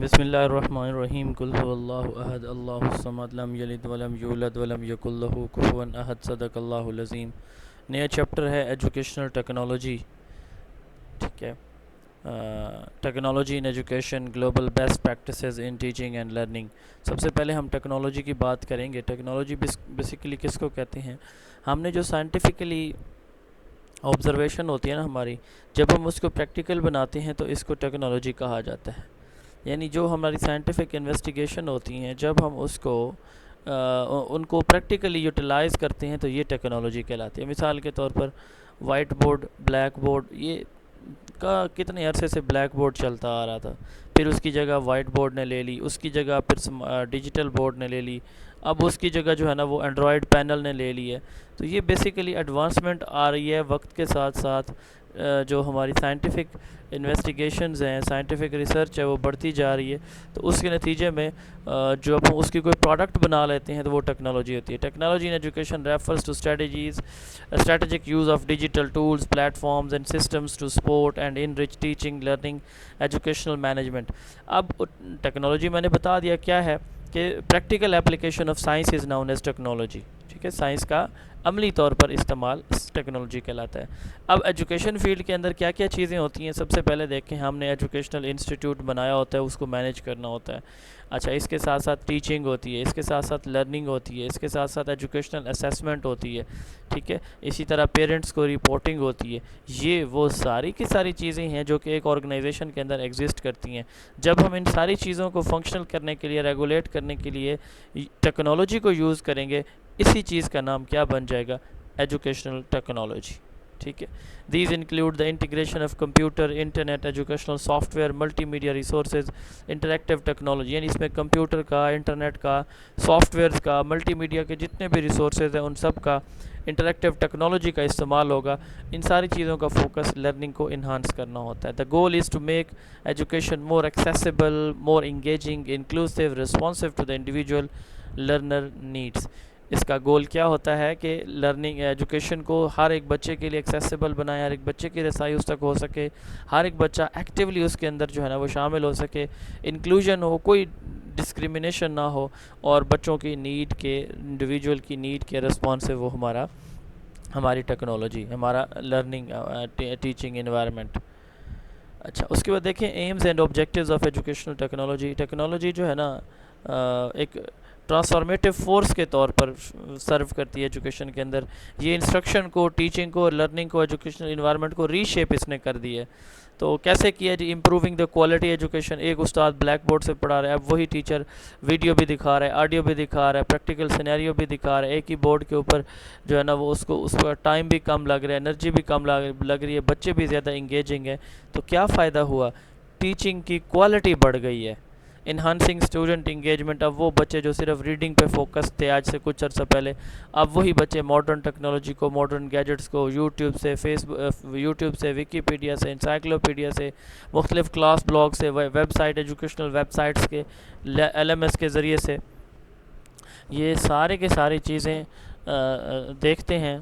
بسم اللہ الرحمن الرحیم قل هو اللہ احد اللہ الصمد لم یلد ولم یولد ولم یکن لہ کفوا احد صدق اللہ العظیم۔ نیا چیپٹر ہے ایجوکیشنل ٹیکنالوجی، ٹھیک ہے، technology in education, global best practices in teaching and learning. سب سے پہلے ہم ٹیکنالوجی کی بات کریں گے۔ ٹیکنالوجی بیسیکلی کس کو کہتے ہیں؟ ہم نے جو سائنٹیفکلی آبزرویشن ہوتی ہے نا ہماری، جب ہم اس کو پریکٹیکل بناتے ہیں تو اس کو ٹیکنالوجی کہا جاتا ہے۔ یعنی جو ہماری سائنٹیفک انویسٹیگیشن ہوتی ہیں، جب ہم اس کو ان کو پریکٹیکلی یوٹیلائز کرتے ہیں تو یہ ٹیکنالوجی کہلاتی ہے۔ مثال کے طور پر وائٹ بورڈ، بلیک بورڈ، یہ کا کتنے عرصے سے بلیک بورڈ چلتا آ رہا تھا، پھر اس کی جگہ وائٹ بورڈ نے لے لی، اس کی جگہ پھر ڈیجیٹل بورڈ نے لے لی، اب اس کی جگہ جو ہے نا وہ اینڈرائڈ پینل نے لے لی ہے۔ تو یہ بیسیکلی ایڈوانسمنٹ آ رہی ہے وقت کے ساتھ ساتھ، جو ہماری سائنٹیفک انویسٹیگیشنز ہیں، سائنٹیفک ریسرچ ہے، وہ بڑھتی جا رہی ہے۔ تو اس کے نتیجے میں جو ہم اس کی کوئی پروڈکٹ بنا لیتے ہیں تو وہ ٹیکنالوجی ہوتی ہے۔ Technology in education refers to strategic use of digital tools, platforms and systems to support and enrich teaching, learning, educational management۔ اب ٹیکنالوجی میں نے بتا دیا کیا ہے کہ practical application of science is known as technology, ٹھیک ہے، سائنس کا عملی طور پر استعمال ٹیکنالوجی کہلاتا ہے۔ اب ایجوکیشن فیلڈ کے اندر کیا کیا چیزیں ہوتی ہیں؟ سب سے پہلے دیکھیں، ہم نے ایجوکیشنل انسٹیٹیوٹ بنایا ہوتا ہے، اس کو مینیج کرنا ہوتا ہے۔ اچھا، اس کے ساتھ ساتھ ٹیچنگ ہوتی ہے، اس کے ساتھ ساتھ لرننگ ہوتی ہے، اس کے ساتھ ساتھ ایجوکیشنل اسیسمنٹ ہوتی ہے، ٹھیک ہے، اسی طرح پیرنٹس کو رپورٹنگ ہوتی ہے۔ یہ وہ ساری کی ساری چیزیں ہیں جو کہ ایک آرگنائزیشن کے اندر ایگزسٹ کرتی ہیں۔ جب ہم ان ساری چیزوں کو فنکشنل کرنے کے لیے، ریگولیٹ کرنے کے لیے ٹیکنالوجی کو یوز کریں گے، اسی چیز کا نام کیا بن جائے گا؟ ایجوکیشنل ٹیکنالوجی، ٹھیک ہے۔ These include the integration of computer, internet, educational soft where, multi media resources, interactive technology, یعنی اس میں کمپیوٹر کا، انٹرنیٹ کا، سافٹ ویئرز کا، ملٹی میڈیا کے جتنے بھی ریسورسز ہیں ان سب کا، انٹریکٹیو ٹیکنالوجی کا استعمال ہوگا۔ ان ساری چیزوں کا فوکس لرننگ کو انہانس کرنا ہوتا ہے۔ The goal is to make education more accessible, more engaging, inclusive, responsive to the individual learner needs. اس کا گول کیا ہوتا ہے کہ لرننگ ایجوکیشن کو ہر ایک بچے کے لیے ایکسیسیبل بنائے، ہر ایک بچے کی رسائی اس تک ہو سکے، ہر ایک بچہ ایکٹیولی اس کے اندر جو ہے نا وہ شامل ہو سکے، انکلوژن ہو، کوئی ڈسکریمنیشن نہ ہو، اور بچوں کی نیڈ کے، انڈیویجول کی نیڈ کے ریسپانسو وہ ہماری ٹیکنالوجی، ہمارا لرننگ ٹیچنگ انوائرمنٹ۔ اچھا، اس کے بعد دیکھیں aims and objectives of educational technology. Technology جو ہے نا ایک ٹرانسفارمیٹیو فورس کے طور پر سرو کرتی ہے ایجوکیشن کے اندر۔ یہ انسٹرکشن کو، ٹیچنگ کو، لرننگ کو، ایجوکیشنل انوائرمنٹ کو ری شیپ اس نے کر دی ہے۔ تو کیسے کیا جی؟ Improving the quality education. ایک استاد بلیک بورڈ سے پڑھا رہا ہے، اب وہی ٹیچر ویڈیو بھی دکھا رہا ہے، آڈیو بھی دکھا رہا ہے، پریکٹیکل سینیریو بھی دکھا رہا ہے، ایک ہی بورڈ کے اوپر جو ہے نا وہ اس کا ٹائم بھی کم لگ رہا ہے، انرجی بھی کم لگ رہی ہے، بچے بھی زیادہ انگیجنگ ہیں۔ تو کیا فائدہ ہوا؟ ٹیچنگ کی کوالٹی بڑھ گئی ہے۔ Enhancing student engagement. اب وہ بچے جو صرف ریڈنگ پہ فوکس تھے آج سے کچھ عرصہ پہلے، اب وہی بچے ماڈرن ٹیکنالوجی کو، ماڈرن گیجٹس کو، یوٹیوب سے، ویکیپیڈیا سے، انسائکلوپیڈیا سے، مختلف کلاس بلاگ سے، website, educational websites کے، LMS کے ذریعے سے، یہ سارے کے ساری چیزیں دیکھتے ہیں،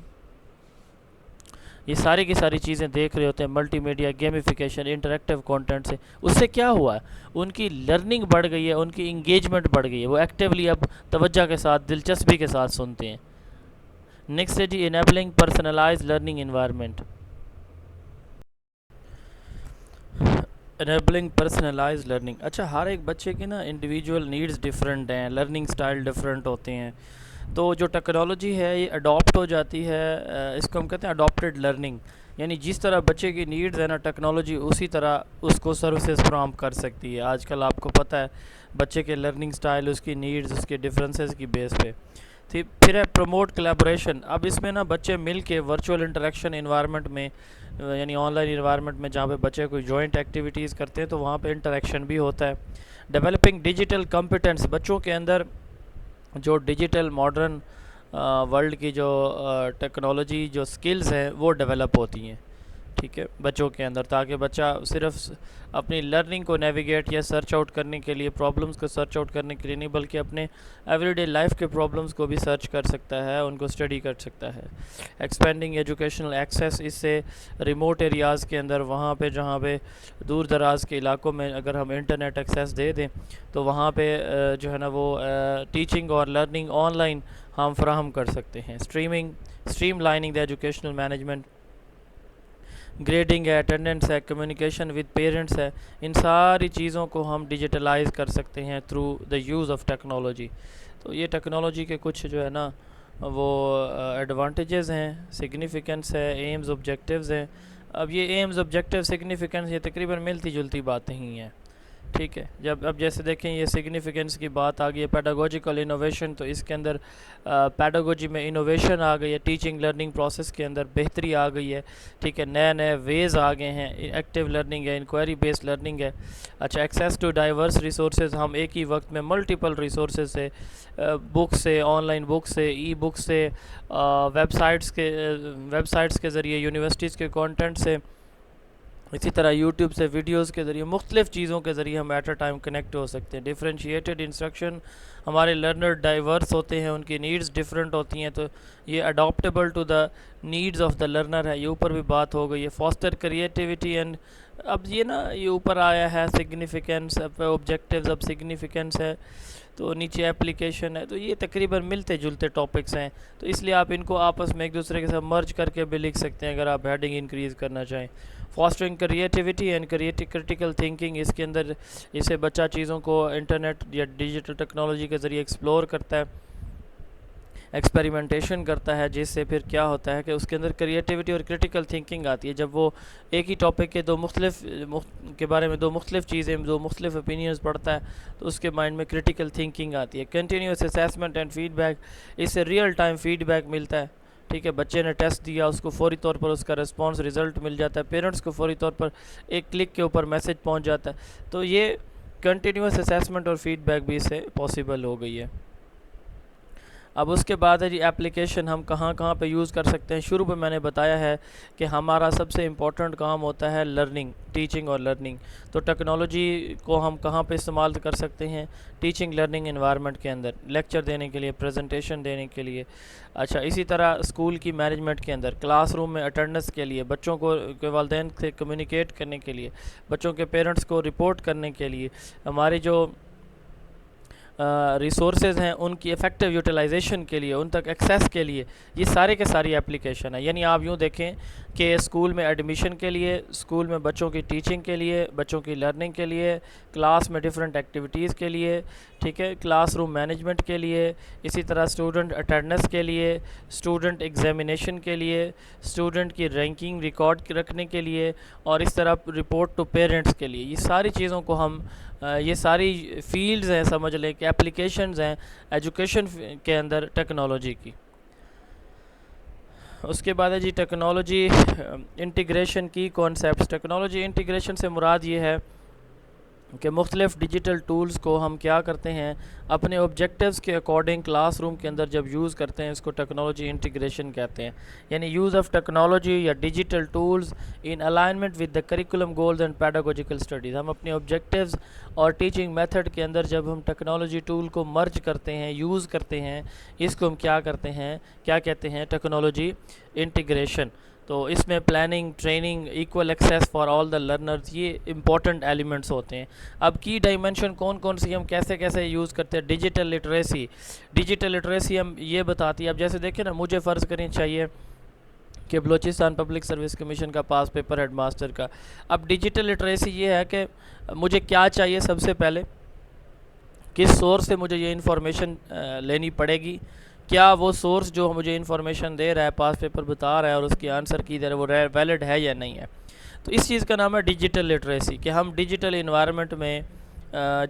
یہ ساری کی ساری چیزیں دیکھ رہے ہوتے ہیں، ملٹی میڈیا، گیمیفیکیشن، انٹریکٹیو کانٹینٹ سے۔ اس سے کیا ہوا؟ ان کی لرننگ بڑھ گئی ہے، ان کی انگیجمنٹ بڑھ گئی ہے، وہ ایکٹیولی اب توجہ کے ساتھ، دلچسپی کے ساتھ سنتے ہیں۔ نیکسٹ ہے جی enabling personalize learning environment. Enabling personalize learning. اچھا، ہر ایک بچے کے نا انڈیویجول نیڈز ڈفرینٹ ہیں، لرننگ سٹائل ڈفرینٹ ہوتے ہیں۔ تو جو ٹیکنالوجی ہے یہ اڈاپٹ ہو جاتی ہے، اس کو ہم کہتے ہیں اڈاپٹیڈ لرننگ، یعنی جس طرح بچے کی نیڈز ہے نا ٹیکنالوجی اسی طرح اس کو سروسز فراہم کر سکتی ہے۔ آج کل آپ کو پتہ ہے بچے کے لرننگ سٹائل، اس کی نیڈز، اس کے ڈفرینسز کی بیس پہ۔ پھر ہے پروموٹ کلیبوریشن۔ اب اس میں نا بچے مل کے ورچوئل انٹریکشن انوائرمنٹ میں، یعنی آن لائن انوائرمنٹ میں جہاں پہ بچے کوئی جوائنٹ ایکٹیویٹیز کرتے ہیں تو وہاں پہ انٹریکشن بھی ہوتا ہے۔ Developing digital competence. بچوں کے اندر جو ڈیجیٹل ماڈرن ورلڈ کی جو ٹیکنالوجی جو سکلز ہیں وہ ڈیولپ ہوتی ہیں، ٹھیک ہے، بچوں کے اندر، تاکہ بچہ صرف اپنی لرننگ کو نیویگیٹ یا سرچ آؤٹ کرنے کے لیے، پرابلمس کو سرچ آؤٹ کرنے کے لیے نہیں، بلکہ اپنے ایوری ڈے لائف کے پرابلمس کو بھی سرچ کر سکتا ہے، ان کو اسٹڈی کر سکتا ہے۔ ایکسپینڈنگ ایجوکیشنل ایکسیس، اس سے ریموٹ ایریاز کے اندر، وہاں پہ جہاں پہ دور دراز کے علاقوں میں اگر ہم انٹرنیٹ ایکسیس دے دیں تو وہاں پہ جو ہے نا وہ ٹیچنگ اور لرننگ آن لائن ہم فراہم کر سکتے ہیں۔ Stream lining the educational management, grading ہے، اٹینڈنس ہے، کمیونیکیشن ود پیرنٹس ہے، ان ساری چیزوں کو ہم ڈیجیٹلائز کر سکتے ہیں through the use of technology. تو یہ ٹیکنالوجی کے کچھ جو ہے نا وہ ایڈوانٹیجز ہیں، سگنیفیکنس ہے، ایمز آبجیکٹیوز ہیں۔ اب یہ ایمز آبجیکٹیو سگنیفیکنس یہ تقریباً ملتی جلتی باتیں ہی ہیں، ٹھیک ہے۔ اب جیسے دیکھیں یہ سگنیفیکنس کی بات آ گئی ہے، پیڈاگوجیکل انوویشن، تو اس کے اندر پیڈاگوجی میں انوویشن آ گئی ہے، ٹیچنگ لرننگ پروسیس کے اندر بہتری آ گئی ہے، ٹھیک ہے، نئے ویز آ گئے ہیں، ایکٹیو لرننگ ہے، انکوائری بیسڈ لرننگ ہے۔ اچھا، ایکسیس ٹو ڈائیورس ریسورسز، ہم ایک ہی وقت میں ملٹیپل ریسورسز سے، بکس سے، آن لائن بکس سے، ای بکس سے، ویب سائٹس کے ذریعے، یونیورسٹیز کے کانٹینٹ سے، اسی طرح یوٹیوب سے ویڈیوز کے ذریعے، مختلف چیزوں کے ذریعے ہم ایٹ اے ٹائم کنیکٹ ہو سکتے ہیں۔ ڈیفرینشیٹڈ انسٹرکشن، ہمارے لرنر ڈائیورس ہوتے ہیں، ان کی نیڈز ڈفرینٹ ہوتی ہیں، تو یہ adaptable to the needs of the learner ہے، یہ اوپر بھی بات ہو گئی ہے۔ فاسٹر کریٹیوٹی اینڈ، اب یہ نا یہ اوپر آیا ہے سگنیفیکنس، اب آبجیکٹیوز، اب سگنیفیکنس ہے، تو نیچے اپلیکیشن ہے، تو یہ تقریباً ملتے جلتے ٹاپکس ہیں، تو اس لیے آپ ان کو آپس میں ایک دوسرے کے ساتھ مرج کر کے بھی لکھ سکتے ہیں اگر آپ ہیڈنگ انکریز کرنا چاہیں۔ Fostering creativity and critical thinking, اس کے اندر اسے بچہ چیزوں کو انٹرنیٹ یا ڈیجیٹل ٹیکنالوجی کے ذریعے ایکسپلور کرتا ہے، ایکسپیریمنٹیشن کرتا ہے، جس سے پھر کیا ہوتا ہے کہ اس کے اندر کریٹیوٹی اور کریٹیکل تھنکنگ آتی ہے۔ جب وہ ایک ہی ٹاپک کے کے بارے میں دو مختلف چیزیں، دو مختلف اوپینینز پڑھتا ہے، تو اس کے مائنڈ میں کریٹیکل تھنکنگ آتی ہے۔ Continuous assessment and feedback, اس سے ریئل ٹائم فیڈ بیک ملتا ہے، ٹھیک ہے، بچے نے ٹیسٹ دیا، اس کو فوری طور پر اس کا رسپانس رزلٹ مل جاتا ہے، پیرنٹس کو فوری طور پر ایک کلک کے اوپر میسج پہنچ جاتا ہے، تو یہ کنٹینیوس اسیسمنٹ اور فیڈ بیک بھی اس سے پاسبل ہو گئی ہے۔ اب اس کے بعد ہے جی ایپلیکیشن، ہم کہاں پہ یوز کر سکتے ہیں۔ شروع میں نے بتایا ہے کہ ہمارا سب سے امپورٹنٹ کام ہوتا ہے لرننگ، ٹیچنگ اور لرننگ، تو ٹیکنالوجی کو ہم کہاں پہ استعمال کر سکتے ہیں؟ ٹیچنگ لرننگ انوائرمنٹ کے اندر، لیکچر دینے کے لیے، پریزنٹیشن دینے کے لیے۔ اچھا، اسی طرح اسکول کی مینجمنٹ کے اندر، کلاس روم میں اٹینڈنس کے لیے، بچوں کو کے والدین سے کمیونیکیٹ کرنے کے لیے، بچوں کے پیرنٹس کو رپورٹ کرنے کے لیے، ہماری جو ریسورسز ہیں ان کی ایفیکٹو یوٹیلائزیشن کے لیے، ان تک ایکسیس کے لیے، یہ سارے کے ساری اپلیکیشن ہے۔ یعنی آپ یوں دیکھیں کہ اسکول میں ایڈمیشن کے لیے، اسکول میں بچوں کی ٹیچنگ کے لیے، بچوں کی لرننگ کے لیے، کلاس میں ڈفرینٹ ایکٹیویٹیز کے لیے، ٹھیک ہے، کلاس روم مینجمنٹ کے لیے، اسی طرح اسٹوڈنٹ اٹینڈنس کے لیے، اسٹوڈنٹ ایگزامینیشن کے لیے، اسٹوڈنٹ کی رینکنگ ریکارڈ رکھنے کے لیے، اور اس طرح رپورٹ ٹو پیرنٹس کے لیے، یہ ساری چیزوں کو ہم یہ ساری فیلڈز ہیں، سمجھ لیں کہ اپلیکیشنز ہیں ایجوکیشن کے اندر ٹیکنالوجی کی۔ اس کے بعد ہے جی ٹیکنالوجی انٹیگریشن کی کانسیپٹس۔ ٹیکنالوجی انٹیگریشن سے مراد یہ ہے کہ مختلف ڈیجیٹل ٹولز کو ہم کیا کرتے ہیں، اپنے آبجیکٹیوز کے اکارڈنگ کلاس روم کے اندر جب یوز کرتے ہیں، اس کو ٹیکنالوجی انٹیگریشن کہتے ہیں۔ یعنی یوز آف ٹیکنالوجی یا digital tools in alignment with the curriculum goals and pedagogical studies, ہم اپنے آبجیکٹیوز اور ٹیچنگ میتھڈ کے اندر جب ہم ٹیکنالوجی ٹول کو مرج کرتے ہیں، یوز کرتے ہیں، اس کو ہم کیا کرتے ہیں، کیا کہتے ہیں؟ Technology integration. تو اس میں planning, training, equal access for all the learners, یہ امپورٹنٹ ایلیمنٹس ہوتے ہیں۔ اب کی ڈائمنشن کون سی ہم کیسے یوز کرتے ہیں؟ ڈیجیٹل لٹریسی ہم یہ بتاتی ہے، اب جیسے دیکھیں نا، مجھے فرض کریں چاہیے کہ بلوچستان پبلک سروس کمیشن کا پاس پیپر ہیڈ ماسٹر کا، اب ڈیجیٹل لٹریسی یہ ہے کہ مجھے کیا چاہیے؟ سب سے پہلے کس سورس سے مجھے یہ انفارمیشن لینی پڑے گی؟ کیا وہ سورس جو مجھے انفارمیشن دے رہا ہے، پاس پیپر بتا رہا ہے، اور اس کی آنسر کی دے رہا ہے، وہ ویلڈ ہے یا نہیں ہے؟ تو اس چیز کا نام ہے ڈیجیٹل لٹریسی، کہ ہم ڈیجیٹل انوائرمنٹ میں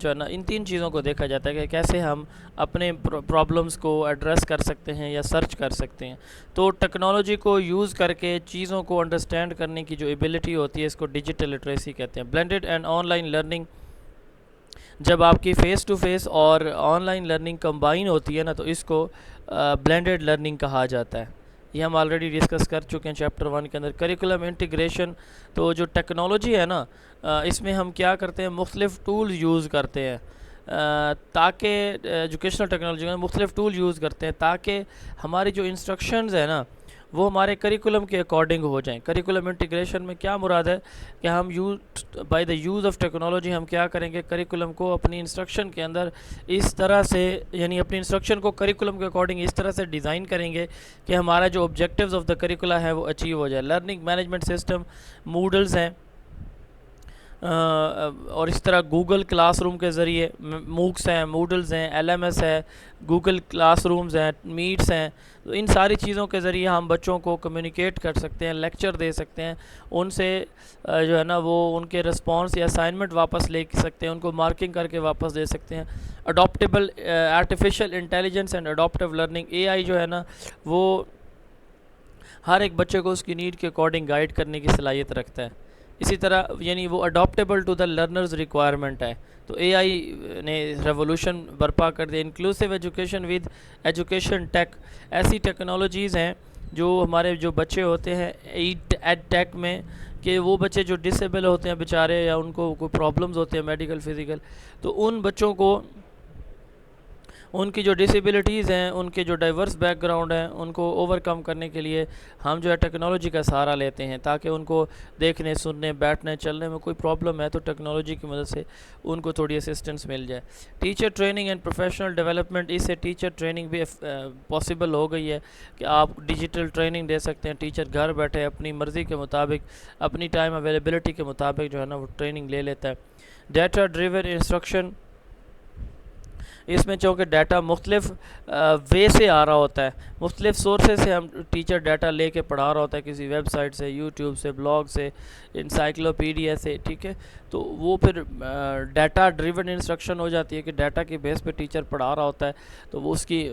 جو ہے نا ان تین چیزوں کو دیکھا جاتا ہے کہ کیسے ہم اپنے پرابلمس کو ایڈریس کر سکتے ہیں یا سرچ کر سکتے ہیں۔ تو ٹیکنالوجی کو یوز کر کے چیزوں کو انڈرسٹینڈ کرنے کی جو ایبلٹی ہوتی ہے، اس کو ڈیجیٹل لٹریسی کہتے ہیں۔ Blended and on line learning, جب آپ کی فیس ٹو فیس اور آن لائن لرننگ کمبائن ہوتی ہے نا، تو اس کو بلینڈڈ لرننگ کہا جاتا ہے، یہ ہم آلریڈی ڈسکس کر چکے ہیں چیپٹر 1 کے اندر. کریکولم انٹیگریشن, تو جو ٹیکنالوجی ہے نا اس میں ہم کیا کرتے ہیں, مختلف ٹول یوز کرتے ہیں تاکہ ایجوکیشنل ٹیکنالوجی میں مختلف ٹول یوز کرتے ہیں تاکہ ہماری جو انسٹرکشنز ہیں نا وہ ہمارے کریکولم کے اکارڈنگ ہو جائیں. کریکولم انٹیگریشن میں کیا مراد ہے کہ ہم by the use of technology ہم کیا کریں گے, کریکولم کو اپنی انسٹرکشن کے اندر اس طرح سے, یعنی اپنی انسٹرکشن کو کریکولم کے اکارڈنگ اس طرح سے ڈیزائن کریں گے کہ ہمارا جو آبجیکٹیوز آف دا کریکولا ہے وہ اچیو ہو جائے. لرننگ مینجمنٹ سسٹم, موڈلز ہیں, اور اس طرح گوگل کلاس روم کے ذریعے موکس ہیں, موڈلز ہیں, LMS ہے, گوگل کلاس رومز ہیں, میٹس ہیں. تو ان ساری چیزوں کے ذریعے ہم بچوں کو کمیونیکیٹ کر سکتے ہیں, لیکچر دے سکتے ہیں, ان سے جو ہے نا وہ ان کے رسپانس یا اسائنمنٹ واپس لے سکتے ہیں, ان کو مارکنگ کر کے واپس دے سکتے ہیں. Adaptable artificial intelligence and adaptive learning, AI جو ہے نا وہ ہر ایک بچے کو اس کی نیڈ کے اکارڈنگ گائیڈ کرنے کی صلاحیت رکھتا ہے. اسی طرح یعنی وہ اڈاپٹیبل ٹو دا لرنرز ریکوائرمنٹ ہے. تو AI نے ریولوشن برپا کر دیا. انکلوسیو ایجوکیشن ود ایجوکیشن ٹیک, ایسی ٹیکنالوجیز ہیں جو ہمارے جو بچے ہوتے ہیں ایڈ ٹیک میں, کہ وہ بچے جو ڈسیبل ہوتے ہیں بیچارے, یا ان کو کوئی پرابلمز ہوتے ہیں میڈیکل فزیکل, تو ان بچوں کو ان کی جو ڈسیبلٹیز ہیں, ان کے جو ڈائیورس بیک گراؤنڈ ہیں, ان کو اوور کم کرنے کے لیے ہم جو ہے ٹیکنالوجی کا سہارا لیتے ہیں تاکہ ان کو دیکھنے, سننے, بیٹھنے, چلنے میں کوئی پرابلم ہے تو ٹیکنالوجی کی مدد سے ان کو تھوڑی اسسٹنس مل جائے. Teacher training and professional development, اس سے ٹیچر ٹریننگ بھی پاسبل ہو گئی ہے کہ آپ ڈیجیٹل ٹریننگ دے سکتے ہیں. ٹیچر گھر بیٹھے اپنی مرضی کے مطابق, اپنی ٹائم اویلیبلٹی کے مطابق جو ہے نا وہ ٹریننگ لے لیتا ہے. ڈیٹا ڈریون انسٹرکشن, اس میں چونکہ ڈیٹا مختلف وے سے آ رہا ہوتا ہے, مختلف سورسز سے ہم ٹیچر ڈیٹا لے کے پڑھا رہا ہوتا ہے, کسی ویب سائٹ سے, یوٹیوب سے, بلاگ سے, انسائکلوپیڈیا سے, ٹھیک ہے. تو وہ پھر ڈیٹا ڈریون انسٹرکشن ہو جاتی ہے کہ ڈیٹا کی بیس پہ ٹیچر پڑھا رہا ہوتا ہے, تو وہ اس کی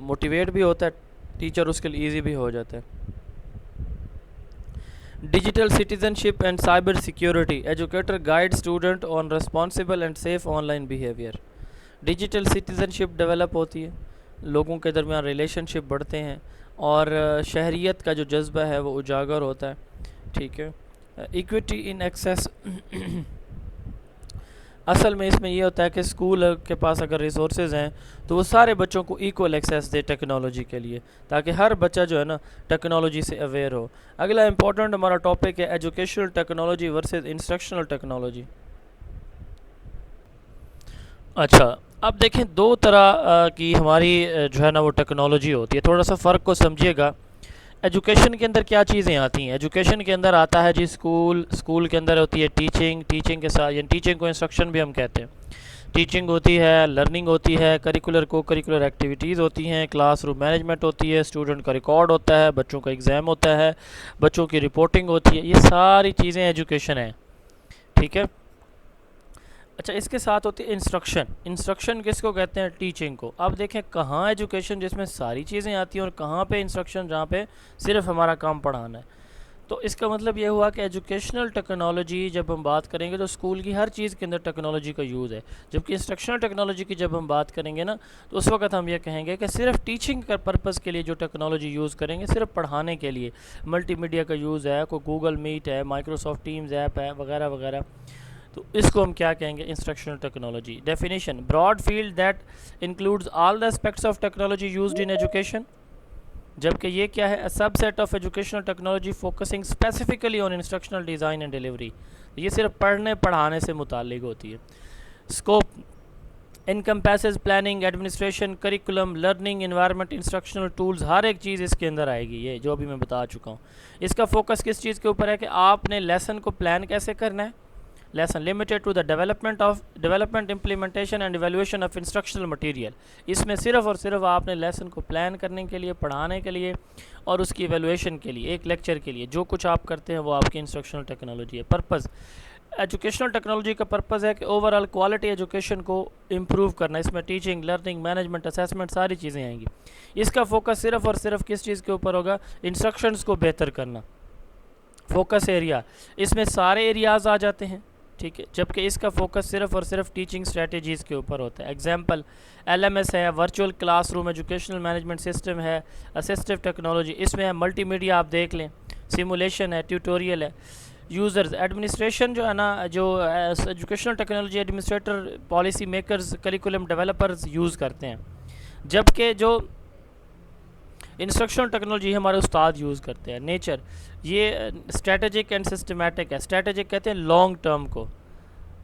موٹیویٹ بھی ہوتا ہے ٹیچر, اس کے لیے ایزی بھی ہو جاتا ہے. Digital citizenship and cyber security, educator guide student on responsible and safe online behaviour. Digital citizenship develop ہوتی ہے, لوگوں کے درمیان ریلیشن شپ بڑھتے ہیں, اور شہریت کا جو جذبہ ہے وہ اجاگر ہوتا ہے, ٹھیک ہے. ایکویٹی ان ایکسیس, اصل میں اس میں یہ ہوتا ہے کہ اسکول کے پاس اگر ریسورسز ہیں تو وہ سارے بچوں کو ایکول ایکسیس دے ٹیکنالوجی کے لیے, تاکہ ہر بچہ جو ہے نا ٹیکنالوجی سے اویئر ہو. اگلا امپورٹنٹ ہمارا ٹاپک ہے educational technology versus instructional technology. اچھا, اب دیکھیں دو طرح کی ہماری جو ہے نا وہ ٹیکنالوجی ہوتی ہے, تھوڑا سا فرق کو سمجھیے گا. ایجوکیشن کے اندر کیا چیزیں آتی ہیں؟ ایجوکیشن کے اندر آتا ہے جی اسکول کے اندر ہوتی ہے ٹیچنگ کے ساتھ, یعنی ٹیچنگ کو انسٹرکشن بھی ہم کہتے ہیں. ٹیچنگ ہوتی ہے, لرننگ ہوتی ہے, کریکولر ایکٹیویٹیز ہوتی ہیں, کلاس روم مینجمنٹ ہوتی ہے, اسٹوڈنٹ کا ریکارڈ ہوتا ہے, بچوں کا ایگزام ہوتا ہے, بچوں کی رپورٹنگ ہوتی ہے. یہ ساری چیزیں ایجوکیشن ہیں, ٹھیک ہے. اچھا, اس کے ساتھ ہوتی ہے انسٹرکشن کس کو کہتے ہیں؟ ٹیچنگ کو. اب دیکھیں کہاں ایجوکیشن جس میں ساری چیزیں آتی ہیں, اور کہاں پہ انسٹرکشن جہاں پہ صرف ہمارا کام پڑھانا ہے. تو اس کا مطلب یہ ہوا کہ ایجوکیشنل ٹیکنالوجی جب ہم بات کریں گے تو اسکول کی ہر چیز کے اندر ٹیکنالوجی کا یوز ہے, جبکہ انسٹرکشنل ٹیکنالوجی کی جب ہم بات کریں گے نا تو اس وقت ہم یہ کہیں گے کہ صرف ٹیچنگ کا پرپز کے لیے جو ٹیکنالوجی یوز کریں گے, صرف پڑھانے کے لیے, ملٹی میڈیا کا یوز ہے, کوئی گوگل میٹ ہے, مائکروسافٹ ٹیمز ایپ ہے, وغیرہ وغیرہ, تو اس کو ہم کیا کہیں گے؟ Instructional technology. Definition, broad field that includes all the aspects of technology used in education. جبکہ یہ کیا ہے؟ Subset of educational technology focusing specifically on instructional design and delivery. یہ صرف پڑھانے سے متعلق ہوتی ہے. Scope encompasses planning, administration, curriculum, learning environment, instructional tools, ہر ایک چیز اس کے اندر آئے گی, یہ جو ابھی میں بتا چکا ہوں. اس کا فوکس کس چیز کے اوپر ہے کہ آپ نے لیسن کو پلان کیسے کرنا ہے. Lesson limited to the development implementation and evaluation of instructional material. اس میں صرف اور صرف آپ نے لیسن کو پلان کرنے کے لیے, پڑھانے کے لیے, اور اس کی ایویلویشن کے لیے, ایک لیکچر کے لیے جو کچھ آپ کرتے ہیں وہ آپ کی انسٹرکشنل ٹیکنالوجی ہے. پرپز, ایجوکیشنل ٹیکنالوجی کا پرپز ہے کہ اوور آل کوالٹی ایجوکیشن کو امپروو کرنا. اس میں ٹیچنگ, لرننگ, مینجمنٹ, اسیسمنٹ, ساری چیزیں آئیں گی. اس کا فوکس صرف اور صرف کس چیز کے اوپر ہوگا؟ انسٹرکشنز کو بہتر کرنا. فوکس ایریا, اس میں سارے ایریاز آ جاتے ہیں, ٹھیک ہے، جبکہ اس کا فوکس صرف اور صرف ٹیچنگ اسٹریٹجیز کے اوپر ہوتا ہے. ایگزامپل LMS ہے، virtual class room educational management system ہے، اسسٹیو ٹیکنالوجی، اس میں ہے ملٹی میڈیا آپ دیکھ لیں، سیمولیشن ہے، ٹیوٹوریل ہے. یوزرز ایڈمنسٹریشن جو ہے نا، جو educational technology administrator, policy makers, curriculum developers use کرتے ہیں، جبکہ جو انسٹرکشنل ٹیکنالوجی ہمارے استاد یوز کرتے ہیں. نیچر یہ اسٹریٹجک اینڈ سسٹمیٹک ہے. اسٹریٹجک کہتے ہیں لانگ ٹرم کو،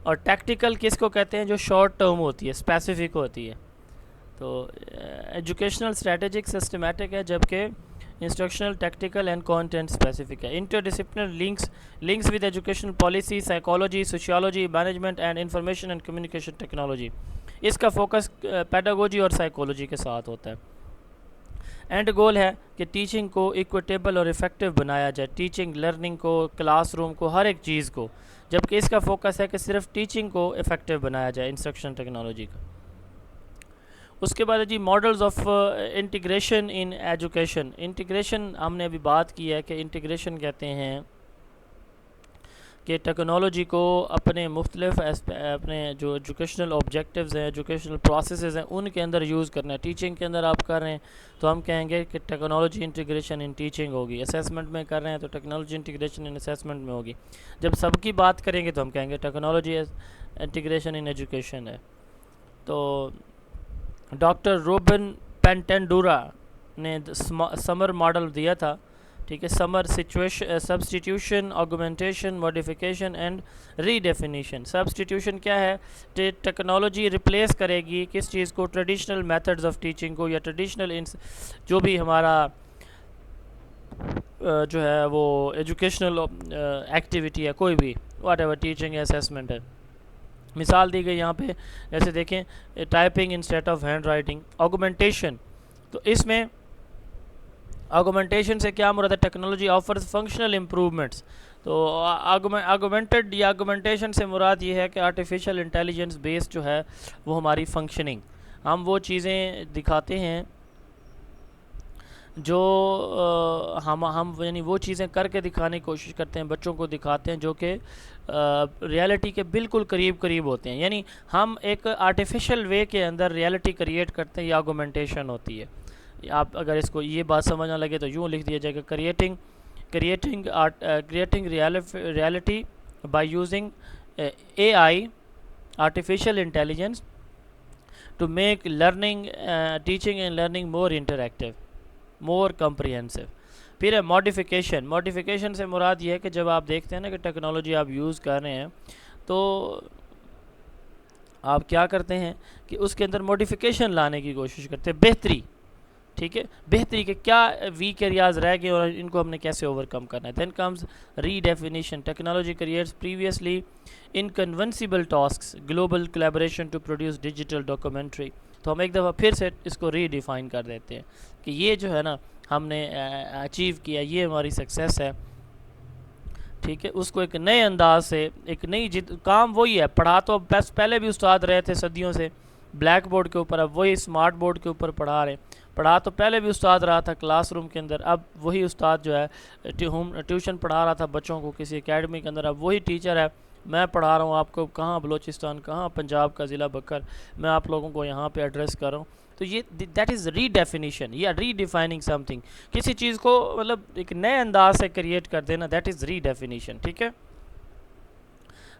اور ٹیکٹیکل کس کو کہتے ہیں؟ جو شارٹ ٹرم ہوتی ہے، اسپیسیفک ہوتی ہے. تو ایجوکیشنل اسٹریٹجک سسٹمیٹک ہے، جبکہ instructional tactical and content specific ہے. Interdisciplinary links with educational policy, psychology, sociology, management and information and communication technology. اس کا فوکس پیڈاگوجی اور سائیکالوجی کے ساتھ ہوتا ہے. اینڈ گول ہے کہ ٹیچنگ کو ایکویٹیبل اور افیکٹو بنایا جائے، ٹیچنگ لرننگ کو، کلاس روم کو، ہر ایک چیز کو، جبکہ اس کا فوکس ہے کہ صرف ٹیچنگ کو افیکٹو بنایا جائے انسٹرکشن ٹیکنالوجی کا. اس کے بعد جی models of integration in education. Integration ہم نے ابھی بات کی ہے کہ انٹیگریشن کہتے ہیں کہ ٹیکنالوجی کو اپنے مختلف اپنے جو ایجوکیشنل آبجیکٹیوز ہیں، ایجوکیشنل پروسیسز ہیں، ان کے اندر یوز کرنا ہے. ٹیچنگ کے اندر آپ کر رہے ہیں تو ہم کہیں گے کہ ٹیکنالوجی انٹیگریشن ان ٹیچنگ ہوگی. اسیسمنٹ میں کر رہے ہیں تو ٹیکنالوجی انٹیگریشن ان اسیسمنٹ میں ہوگی. جب سب کی بات کریں گے تو ہم کہیں گے ٹیکنالوجی انٹیگریشن ان ایجوکیشن ہے. تو ڈاکٹر روبن پینٹینڈورا نے سمر ماڈل دیا تھا، ٹھیک ہے. SAMR substitution, augmentation, modification and redefinition. Substitution کیا ہے؟ ٹیکنالوجی ریپلیس کرے گی کس چیز کو؟ ٹریڈیشنل میتھڈز آف ٹیچنگ کو، یا ٹریڈیشنل جو بھی ہمارا جو ہے وہ ایجوکیشنل ایکٹیویٹی ہے، کوئی بھی واٹ ایور ٹیچنگ اسیسمنٹ ہے. مثال دی گئی یہاں پہ، جیسے دیکھیں typing instead of hand writing. Augmentation, تو اس میں آگمنٹیشن سے کیا مراد ہے؟ Technology offers functional improvements. تو آگمنٹڈ یا آگمنٹیشن سے مراد یہ ہے کہ آرٹیفیشیل انٹیلیجنس بیس جو ہے وہ ہماری فنکشننگ، ہم وہ چیزیں دکھاتے ہیں جو ہم یعنی وہ چیزیں کر کے دکھانے کی کوشش کرتے ہیں، بچوں کو دکھاتے ہیں جو کہ ریالٹی کے بالکل قریب ہوتے ہیں. یعنی ہم ایک آرٹیفیشل وے کے اندر ریالٹی کریٹ کرتے ہیں، یہ آگمنٹیشن ہوتی ہے. آپ اگر اس کو یہ بات سمجھنا لگے تو یوں لکھ دیا جائے کہ creating reality by using AI artificial intelligence to make learning teaching and learning more interactive, more comprehensive. پھر ہے ماڈیفیکیشن. ماڈیفیکیشن سے مراد یہ ہے کہ جب آپ دیکھتے ہیں نا کہ ٹیکنالوجی آپ یوز کر رہے ہیں تو آپ کیا کرتے ہیں کہ اس کے اندر ماڈیفیکیشن لانے کی کوشش کرتے ہیں، بہتری. ٹھیک ہے، بہتری کے کیا ویک ایریاز رہ گئے اور ان کو ہم نے کیسے اوور کم کرنا ہے. Then comes redefinition. Technology creates previously inconceivable tasks, global collaboration to produce digital documentary. تو ہم ایک دفعہ پھر سے اس کو ری ڈیفائن کر دیتے ہیں کہ یہ جو ہے نا ہم نے اچیو کیا، یہ ہماری سکسیس ہے. ٹھیک ہے، اس کو ایک نئے انداز سے، ایک نئی کام وہی ہے. پڑھا تو بس پہلے بھی استاد رہے تھے صدیوں سے بلیک بورڈ کے اوپر، اب وہی اسمارٹ بورڈ کے اوپر پڑھا رہے ہیں. پڑھا تو پہلے بھی استاد رہا تھا کلاس روم کے اندر، اب وہی استاد جو ہے ٹیوشن پڑھا رہا تھا بچوں کو کسی اکیڈمی کے اندر، اب وہی ٹیچر ہے. میں پڑھا رہا ہوں آپ کو کہاں بلوچستان، کہاں پنجاب کا ضلع بکر، میں آپ لوگوں کو یہاں پہ ایڈریس کر رہا ہوں. تو یہ دیٹ از ری ڈیفینیشن یا ری ڈیفائننگ سم تھنگ. کسی چیز کو مطلب ایک نئے انداز سے کریٹ کر دینا، دیٹ از ری ڈیفینیشن. ٹھیک ہے.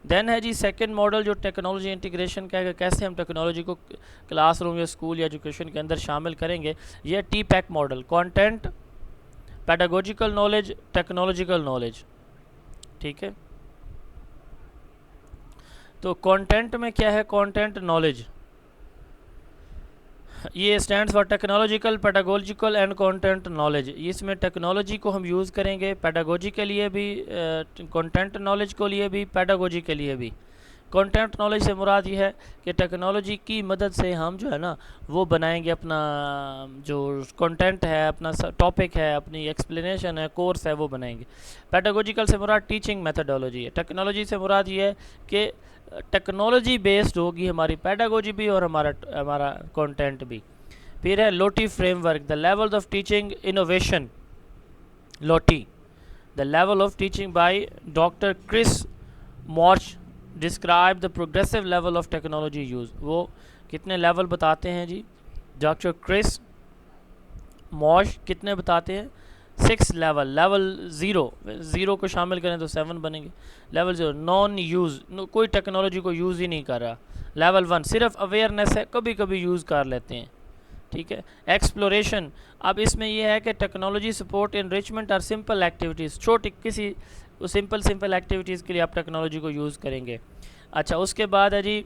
دین ہے جی سیکنڈ ماڈل جو ٹیکنالوجی انٹیگریشن کا ہے، کہ کیسے ہم ٹیکنالوجی کو کلاس روم یا اسکول یا ایجوکیشن کے اندر شامل کریں گے. یہ TPACK model, content, pedagogical knowledge, technological knowledge. ٹھیک ہے. تو کانٹینٹ میں کیا ہے؟ کانٹینٹ نالج، یہ stands for technological, pedagogical and content knowledge. اس میں ٹیکنالوجی کو ہم یوز کریں گے پیڈاگوجی کے لیے بھی، کانٹینٹ نالج کے لیے بھی، پیڈاگوجی کے لیے بھی. کانٹینٹ نالج سے مراد یہ ہے کہ ٹیکنالوجی کی مدد سے ہم جو ہے نا وہ بنائیں گے اپنا جو کانٹینٹ ہے، اپنا ٹاپک ہے، اپنی ایکسپلینیشن ہے، کورس ہے، وہ بنائیں گے. پیڈاگوجیکل سے مراد ٹیچنگ میتھڈالوجی ہے. ٹیکنالوجی سے مراد یہ ہے کہ ٹیکنالوجی بیسڈ ہوگی ہماری پیڈاگوجی بھی اور ہمارا کانٹینٹ بھی. پھر ہے LoTi framework, the level of teaching innovation. LoTi, the level of teaching by doctor Chris Moersch describe the progressive level of technology use. وہ کتنے لیول بتاتے ہیں جی؟ ڈاکٹر کرس موش کتنے بتاتے ہیں؟ 6 لیول. لیول 0 کو شامل کریں تو 7 بنیں گے. لیول 0 نان یوز، کوئی ٹیکنالوجی کو یوز ہی نہیں کر رہا. لیول 1 صرف اویئرنیس ہے، کبھی کبھی یوز کر لیتے ہیں. ٹھیک ہے. ایکسپلوریشن، اب اس میں یہ ہے کہ ٹیکنالوجی سپورٹ انریچمنٹ اور سمپل ایکٹیویٹیز، چھوٹی کسی سمپل ایکٹیویٹیز کے لیے آپ ٹیکنالوجی کو یوز کریں گے. اچھا اس کے بعد ہے جی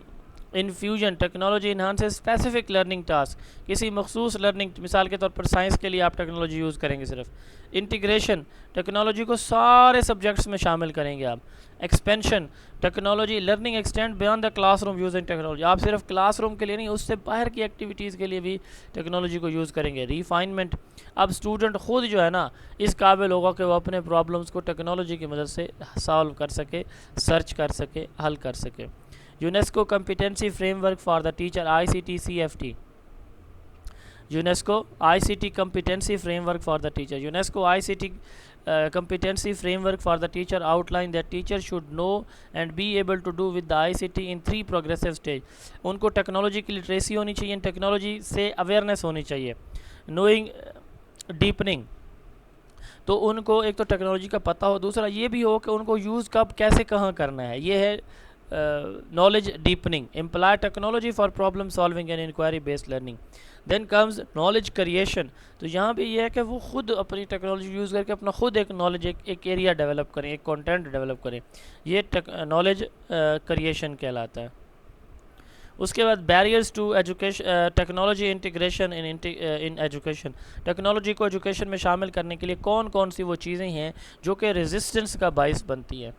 infusion, technology enhances specific learning task, کسی مخصوص لرننگ، مثال کے طور پر سائنس کے لیے آپ ٹیکنالوجی یوز کریں گے صرف. انٹیگریشن، ٹیکنالوجی کو سارے سبجیکٹس میں شامل کریں گے آپ. Expansion, technology learning extend beyond the class room using technology, آپ صرف کلاس روم کے لیے نہیں، اس سے باہر کی ایکٹیویٹیز کے لیے بھی ٹیکنالوجی کو یوز کریں گے. ریفائنمنٹ، اب اسٹوڈنٹ خود جو ہے نا اس قابل ہوگا کہ وہ اپنے پرابلمس کو ٹیکنالوجی کی مدد سے سالو کر سکے، سرچ کر سکے، حل کر سکے. UNESCO competency frame work for the teacher ICT-CFT. UNESCO ICT competency frame work for the teacher. UNESCO ICT competency framework for the teacher outline that teacher should know and be able to do with the ICT in 3 progressive stage. ان کو technology کی literacy ہونی چاہیے، technology سے awareness ہونی چاہیے. Knowing ڈیپننگ، تو ان کو ایک تو ٹیکنالوجی کا پتہ ہو، دوسرا یہ بھی ہو کہ ان کو یوز کب کیسے کہاں کرنا ہے. یہ ہے knowledge deepening. Imply technology for problem solving and inquiry based learning. Then comes knowledge creation. تو یہاں بھی یہ ہے کہ وہ خود اپنی ٹیکنالوجی یوز کر کے اپنا خود ایک نالج ایک ایریا ڈیولپ کریں، ایک کانٹینٹ ڈیولپ کریں. یہ نالج کریشن کہلاتا ہے. اس کے بعد barriers to education, technology integration in education. Technology کو ایجوکیشن میں شامل کرنے کے لیے کون کون سی وہ چیزیں ہیں جو کہ ریزسٹنس کا باعث بنتی ہیں.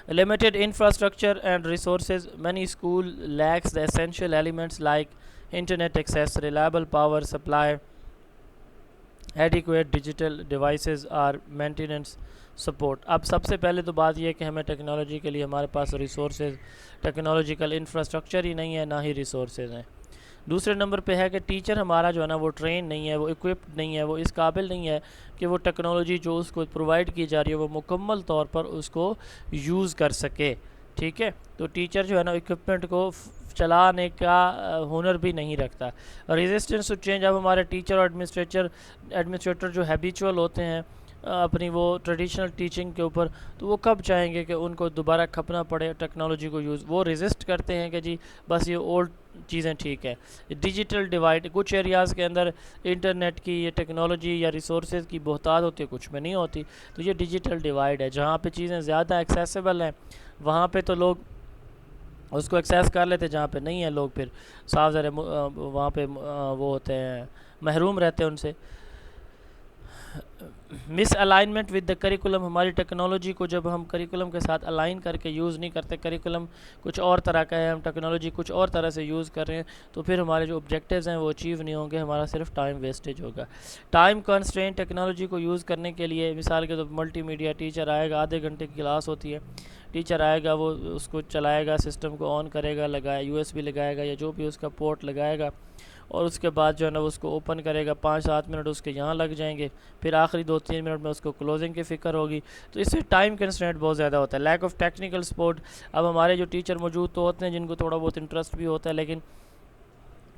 Limited infrastructure and resources. Many school lacks the essential elements like internet access, reliable power supply, adequate digital devices or maintenance support. اب سب سے پہلے تو بات یہ ہے کہ ہمیں ٹیکنالوجی کے لیے ہمارے پاس ریسورسز، ٹیکنالوجیکل انفراسٹرکچر ہی نہیں ہے، نہ ہی ریسورسز ہیں. دوسرے نمبر پہ ہے کہ ٹیچر ہمارا جو ہے نا وہ ٹرین نہیں ہے، وہ اکوپڈ نہیں ہے، وہ اس قابل نہیں ہے کہ وہ ٹیکنالوجی جو اس کو پرووائڈ کی جا رہی ہے وہ مکمل طور پر اس کو یوز کر سکے. ٹھیک ہے. تو ٹیچر جو ہے نا اکوپمنٹ کو چلانے کا ہنر بھی نہیں رکھتا. ریزسٹنس ٹو چینج، اب ہمارے ٹیچر اور ایڈمنسٹریٹر جو ہیبیچول ہوتے ہیں اپنی وہ ٹریڈیشنل ٹیچنگ کے اوپر، تو وہ کب چاہیں گے کہ ان کو دوبارہ کھپنا پڑے ٹیکنالوجی کو یوز. وہ ریزسٹ کرتے ہیں کہ جی بس یہ اولڈ چیزیں ٹھیک ہے. ڈیجیٹل ڈیوائڈ، کچھ ایریاز کے اندر انٹرنیٹ کی یا ٹیکنالوجی یا ریسورسز کی بہتات ہوتی ہے، کچھ میں نہیں ہوتی. تو یہ ڈیجیٹل ڈیوائڈ ہے. جہاں پہ چیزیں زیادہ ایکسیسیبل ہیں وہاں پہ تو لوگ اس کو ایکسیس کر لیتے، جہاں پہ نہیں ہے لوگ پھر صاف ظاہر وہاں پہ وہ ہوتے ہیں، محروم رہتے ہیں ان سے. مس الائنمنٹ ود دا کریکولم، ہماری ٹیکنالوجی کو جب ہم کریکولم کے ساتھ الائن کر کے یوز نہیں کرتے، کریکولم کچھ اور طرح کا ہے، ہم ٹیکنالوجی کچھ اور طرح سے یوز کر رہے ہیں، تو پھر ہمارے جو آبجیکٹیوز ہیں وہ اچیو نہیں ہوں گے، ہمارا صرف ٹائم ویسٹیج ہوگا. ٹائم کنسٹرینٹ، ٹیکنالوجی کو یوز کرنے کے لیے مثال کے طور پر ملٹی میڈیا، ٹیچر آئے گا، آدھے گھنٹے کی کلاس ہوتی ہے، ٹیچر آئے گا، وہ اس کو چلائے گا، سسٹم کو آن کرے گا، لگائے USB لگائے گا یا جو بھی اس کا پورٹ لگائے گا، اور اس کے بعد جو ہے نا اس کو اوپن کرے گا. 5-7 منٹ اس کے یہاں لگ جائیں گے، پھر آخری 2-3 منٹ میں اس کو کلوزنگ کی فکر ہوگی. تو اس سے ٹائم کنسٹرینٹ بہت زیادہ ہوتا ہے. لیک آف ٹیکنیکل سپورٹ، اب ہمارے جو ٹیچر موجود تو ہوتے ہیں جن کو تھوڑا بہت انٹرسٹ بھی ہوتا ہے، لیکن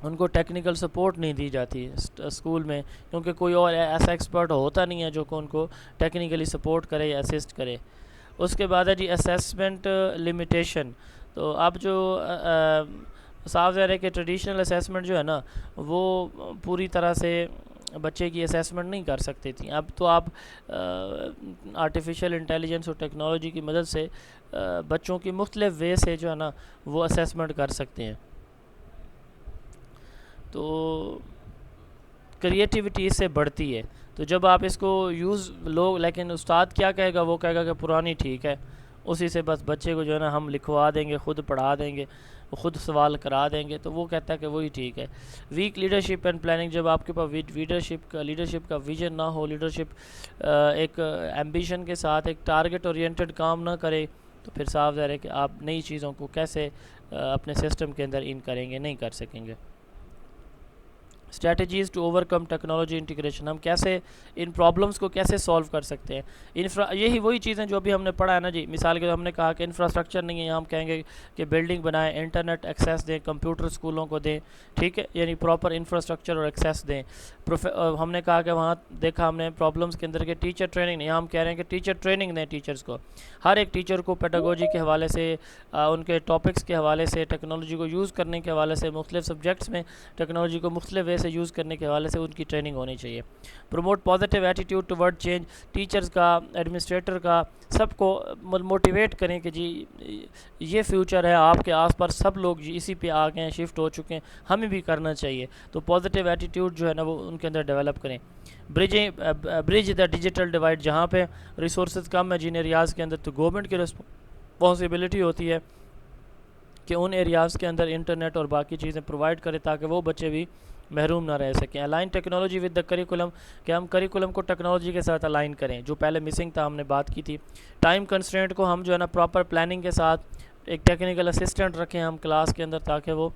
ان کو ٹیکنیکل سپورٹ نہیں دی جاتی اسکول میں، کیونکہ کوئی اور ایسا ایکسپرٹ ہوتا نہیں ہے جو کہ ان کو ٹیکنیکلی سپورٹ کرے یا اسسٹ کرے. اس کے بعد ہے جی اسیسمنٹ لمیٹیشن. تو اب جو صاف ظاہر ہے کہ ٹریڈیشنل اسیسمنٹ جو ہے نا وہ پوری طرح سے بچے کی اسیسمنٹ نہیں کر سکتی تھیں. اب تو آپ آرٹیفیشیل انٹیلیجنس اور ٹیکنالوجی کی مدد سے بچوں کی مختلف وے سے جو ہے نا وہ اسیسمنٹ کر سکتے ہیں. تو کریٹیوٹی اس سے بڑھتی ہے. تو جب آپ اس کو یوز لوگ، لیکن استاد کیا کہے گا، وہ کہے گا کہ پرانی ٹھیک ہے، اسی سے بس بچے کو جو ہے نا ہم لکھوا دیں گے، خود پڑھا دیں گے، خود سوال کرا دیں گے، تو وہ کہتا ہے کہ وہی ٹھیک ہے. ویک لیڈرشپ اینڈ پلاننگ، جب آپ کے پاس لیڈرشپ کا ویژن نہ ہو، لیڈرشپ ایک ایمبیشن کے ساتھ ایک ٹارگٹ اورینٹڈ کام نہ کرے، تو پھر صاف ظاہر ہے کہ آپ نئی چیزوں کو کیسے اپنے سسٹم کے اندر ان کریں گے، نہیں کر سکیں گے. Strategies to overcome technology integration, ہم کیسے ان پرابلمس کو کیسے سولو کر سکتے ہیں. یہی وہی چیزیں جو ابھی ہم نے پڑھا ہے نا جی. مثال کے ہم نے کہا کہ انفراسٹرکچر نہیں ہے، یہاں ہم کہیں گے کہ بلڈنگ بنائیں، انٹرنیٹ ایکسیس دیں، کمپیوٹر اسکولوں کو دیں، ٹھیک ہے، یعنی پراپر انفراسٹرکچر اور ایکسیس دیں. ہم نے کہا کہ وہاں دیکھا ہم نے پرابلمس کے اندر کہ ٹیچر ٹریننگ نہیں، یہاں ہم کہہ رہے ہیں کہ ٹیچر ٹریننگ دیں ٹیچرس کو. ہر ایک ٹیچر کو پیڈاگوجی کے حوالے سے، ان کے ٹاپکس کے حوالے سے، ٹیکنالوجی کو یوز کرنے کے حوالے سے، مختلف سبجیکٹس میں ٹیکنالوجی کو مختلف وے سے یوز کرنے کے حوالے سے ان کی ٹریننگ ہونی چاہیے. Promote positive attitude toward change, teachers کا، ایڈمنسٹریٹر کا، سب کو موٹیویٹ کریں کہ جی یہ فیوچر ہے، آپ کے آس پاس سب لوگ جی اسی پہ آ گئے ہیں، شفٹ ہو چکے ہیں، ہمیں بھی کرنا چاہیے. تو پازیٹیو ایٹیٹیوڈ جو ہے نا وہ ان کے اندر ڈیولپ کریں. برج دا ڈیجیٹل ڈیوائڈ، جہاں پہ ریسورسز کم ہے جن ایریاز کے اندر، تو گورنمنٹ کی رسپانسبلٹی ہوتی ہے کہ ان ایریاز کے اندر انٹرنیٹ اور باقی چیزیں پرووائڈ کرے تاکہ وہ بچے بھی محروم نہ رہ سکیں. Align technology with the curriculum, کہ ہم کریکولم کو ٹیکنالوجی کے ساتھ الائن کریں، جو پہلے مسنگ تھا ہم نے بات کی تھی. ٹائم کنسٹرینٹ کو ہم جو ہے نا پراپر پلاننگ کے ساتھ ایک ٹیکنیکل اسسٹنٹ رکھیں ہم کلاس کے اندر، تاکہ وہ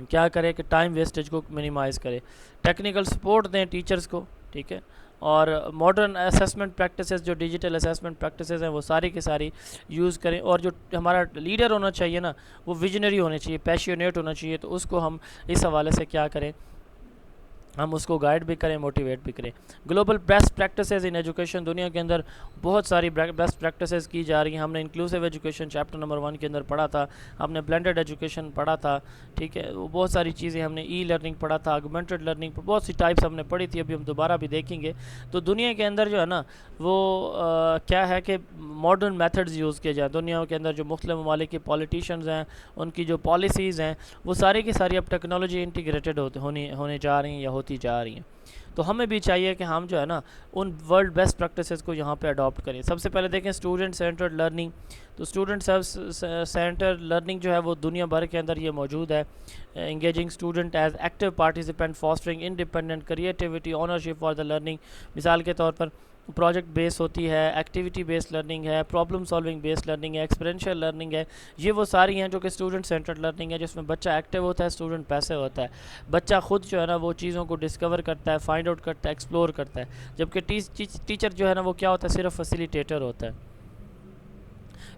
کیا کرے کہ ٹائم ویسٹیج کو منیمائز کرے. ٹیکنیکل سپورٹ دیں ٹیچرز کو، ٹھیک ہے. اور ماڈرن اسیسمنٹ پریکٹسز، جو ڈیجیٹل اسیسمنٹ پریکٹسز ہیں وہ ساری کی ساری یوز کریں. اور جو ہمارا لیڈر ہونا چاہیے نا وہ ویژنری ہونا چاہیے، پیشنیٹ ہونا چاہیے. تو اس کو ہم اس حوالے سے کیا کریں، ہم اس کو گائیڈ بھی کریں، موٹیویٹ بھی کریں. گلوبل بیسٹ پریکٹسز ان ایجوکیشن، دنیا کے اندر بہت ساری بیسٹ پریکٹسز کی جا رہی ہیں. ہم نے انکلوسیو ایجوکیشن چیپٹر نمبر 1 کے اندر پڑھا تھا، ہم نے بلینڈڈ ایجوکیشن پڑھا تھا، ٹھیک ہے. وہ بہت ساری چیزیں ہم نے ای لرننگ پڑھا تھا، آگمنٹڈ لرننگ، بہت سی ٹائپس ہم نے پڑھی تھی، ابھی ہم دوبارہ بھی دیکھیں گے. تو دنیا کے اندر جو ہے نا وہ کیا ہے کہ ماڈرن میتھڈز یوز کیے جائیں. دنیا کے اندر جو مختلف ممالک کے پولیٹیشینز ہیں، ان کی جو پالیسیز ہیں وہ ساری کی ساری اب ٹیکنالوجی انٹیگریٹڈ ہونے جا رہی ہیں یا ہوتی جا رہی ہیں. تو ہمیں بھی چاہیے کہ ہم جو ہے نا ان ورلڈ بیسٹ پریکٹسز کو یہاں پہ اڈاپٹ کریں. سب سے پہلے دیکھیں اسٹوڈنٹ سینٹرڈ لرننگ. تو اسٹوڈنٹ سینٹرڈ لرننگ جو ہے وہ دنیا بھر کے اندر یہ موجود ہے. Engaging student as active participant, fostering independent creativity, ownership for the learning. مثال کے طور پر پروجیکٹ بیس ہوتی ہے، ایکٹیویٹی بیس لرننگ ہے، پرابلم سالونگ بیس لرننگ ہے، ایکسپیرینشیل لرننگ ہے. یہ وہ ساری ہیں جو کہ اسٹوڈنٹ سینٹرڈ لرننگ ہے، جس میں بچہ ایکٹیو ہوتا ہے، اسٹوڈنٹ پیسو ہوتا ہے. بچہ خود جو ہے نا وہ چیزوں کو ڈسکور کرتا ہے، فائنڈ آؤٹ کرتا ہے، ایکسپلور کرتا ہے. جبکہ ٹیچر جو ہے نا وہ کیا ہوتا ہے، صرف فیسیلیٹیٹر ہوتا ہے.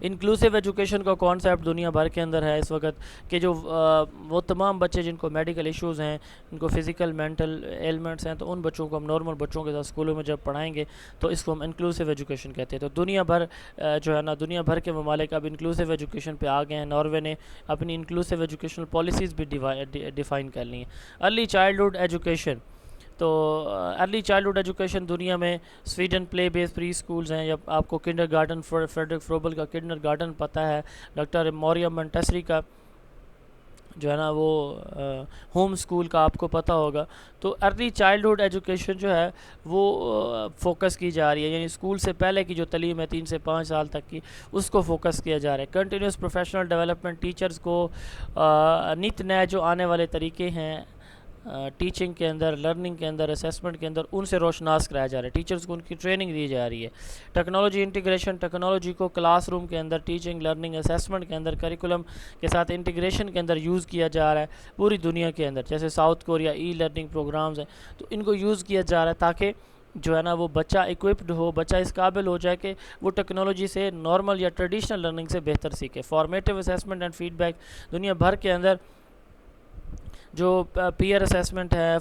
انکلوسیو ایجوکیشن کا کانسیپٹ دنیا بھر کے اندر ہے اس وقت، کہ جو وہ تمام بچے جن کو میڈیکل ایشوز ہیں، ان کو فزیکل مینٹل ایلمنٹس ہیں، تو ان بچوں کو ہم نارمل بچوں کے ساتھ اسکولوں میں جب پڑھائیں گے تو اس کو ہم انکلوسیو ایجوکیشن کہتے ہیں. تو دنیا بھر جو ہے نا دنیا بھر کے ممالک اب انکلوسیو ایجوکیشن پہ آ گئے ہیں. ناروے نے اپنی انکلوسیو ایجوکیشنل پالیسیز بھی ڈیفائن کر لی ہیں. ارلی چائلڈہڈ ایجوکیشن، تو ارلی چائلڈہڈ ایجوکیشن دنیا میں سویڈن پلے بیس پری اسکولز ہیں، یا آپ کو کنڈر گارڈن، فریڈرک فروبل کا کنڈر گارڈن پتہ ہے، ڈاکٹر موریم منٹسری کا جو ہے نا وہ ہوم اسکول کا آپ کو پتہ ہوگا. تو ارلی چائلڈہڈ ایجوکیشن جو ہے وہ فوکس کی جا رہی ہے، یعنی اسکول سے پہلے کی جو تعلیم ہے 3 سے 5 سال تک کی، اس کو فوکس کیا جا رہا ہے. کنٹینیوس پروفیشنل ڈیولپمنٹ، ٹیچرز کو نت نئے جو آنے والے طریقے ہیں ٹیچنگ کے اندر، لرننگ کے اندر، اسیسمنٹ کے اندر، ان سے روشناس کرایا جا رہا ہے. ٹیچرز کو ان کی ٹریننگ دی جا رہی ہے. ٹیکنالوجی انٹیگریشن، ٹیکنالوجی کو کلاس روم کے اندر، ٹیچنگ، لرننگ، اسیسمنٹ کے اندر، کریکولم کے ساتھ انٹیگریشن کے اندر یوز کیا جا رہا ہے پوری دنیا کے اندر. جیسے South Korea e learning programmes ہیں، تو ان کو یوز کیا جا رہا ہے تاکہ جو ہے نا وہ بچہ ایکوپڈ ہو، بچہ اس قابل ہو جائے کہ وہ ٹیکنالوجی سے نارمل یا ٹریڈیشنل لرننگ سے بہتر سیکھے. Formative assessment and feedback, دنیا بھر کے اندر جو پیئر اسیسمنٹ ہے،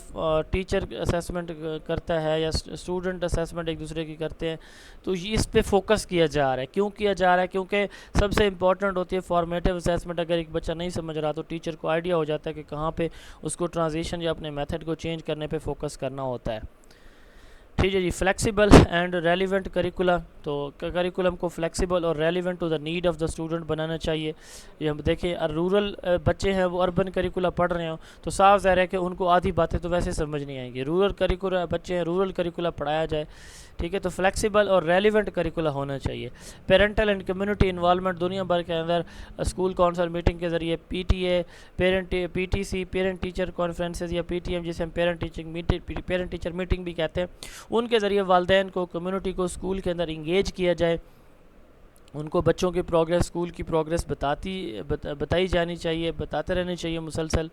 ٹیچر اسیسمنٹ کرتا ہے یا اسٹوڈنٹ اسیسمنٹ ایک دوسرے کی کرتے ہیں، تو اس پہ فوکس کیا جا رہا ہے. کیوں کیا جا رہا ہے؟ کیونکہ سب سے امپورٹنٹ ہوتی ہے فارمیٹیو اسیسمنٹ. اگر ایک بچہ نہیں سمجھ رہا تو ٹیچر کو آئیڈیا ہو جاتا ہے کہ کہاں پہ اس کو ٹرانزیشن یا اپنے میتھڈ کو چینج کرنے پہ فوکس کرنا ہوتا ہے. ٹھیک ہے جی. فلیکسیبل اینڈ ریلیونٹ کریکولا، تو کریکولم کو فلیکسیبل اور relevant to the need of the student بنانا چاہیے. یہ ہم دیکھیں رورل بچے ہیں وہ اربن کریکولا پڑھ رہے ہوں تو صاف ظاہر ہے کہ ان کو آدھی باتیں تو ویسے سمجھ نہیں آئیں گی. رورل کریکولا بچے ہیں، رورل کریکولا پڑھایا جائے، ٹھیک ہے. تو فلیکسیبل اور ریلیونٹ کریکولا ہونا چاہیے. پیرنٹل اینڈ کمیونٹی انوالومنٹ، دنیا بھر کے اندر اسکول کونسل میٹنگ کے ذریعے P T A, P T C, parent teacher conferences, یا پی ٹی ایم جسے ہم پیرنٹ ٹیچر میٹنگ بھی کہتے ہیں، ان کے ذریعے والدین کو، کمیونٹی کو اسکول کے اندر انگیج کیا جائے ان کو بچوں کی پروگریس، اسکول کی پروگریس بتائی جانی چاہیے، بتاتے رہنے چاہیے مسلسل.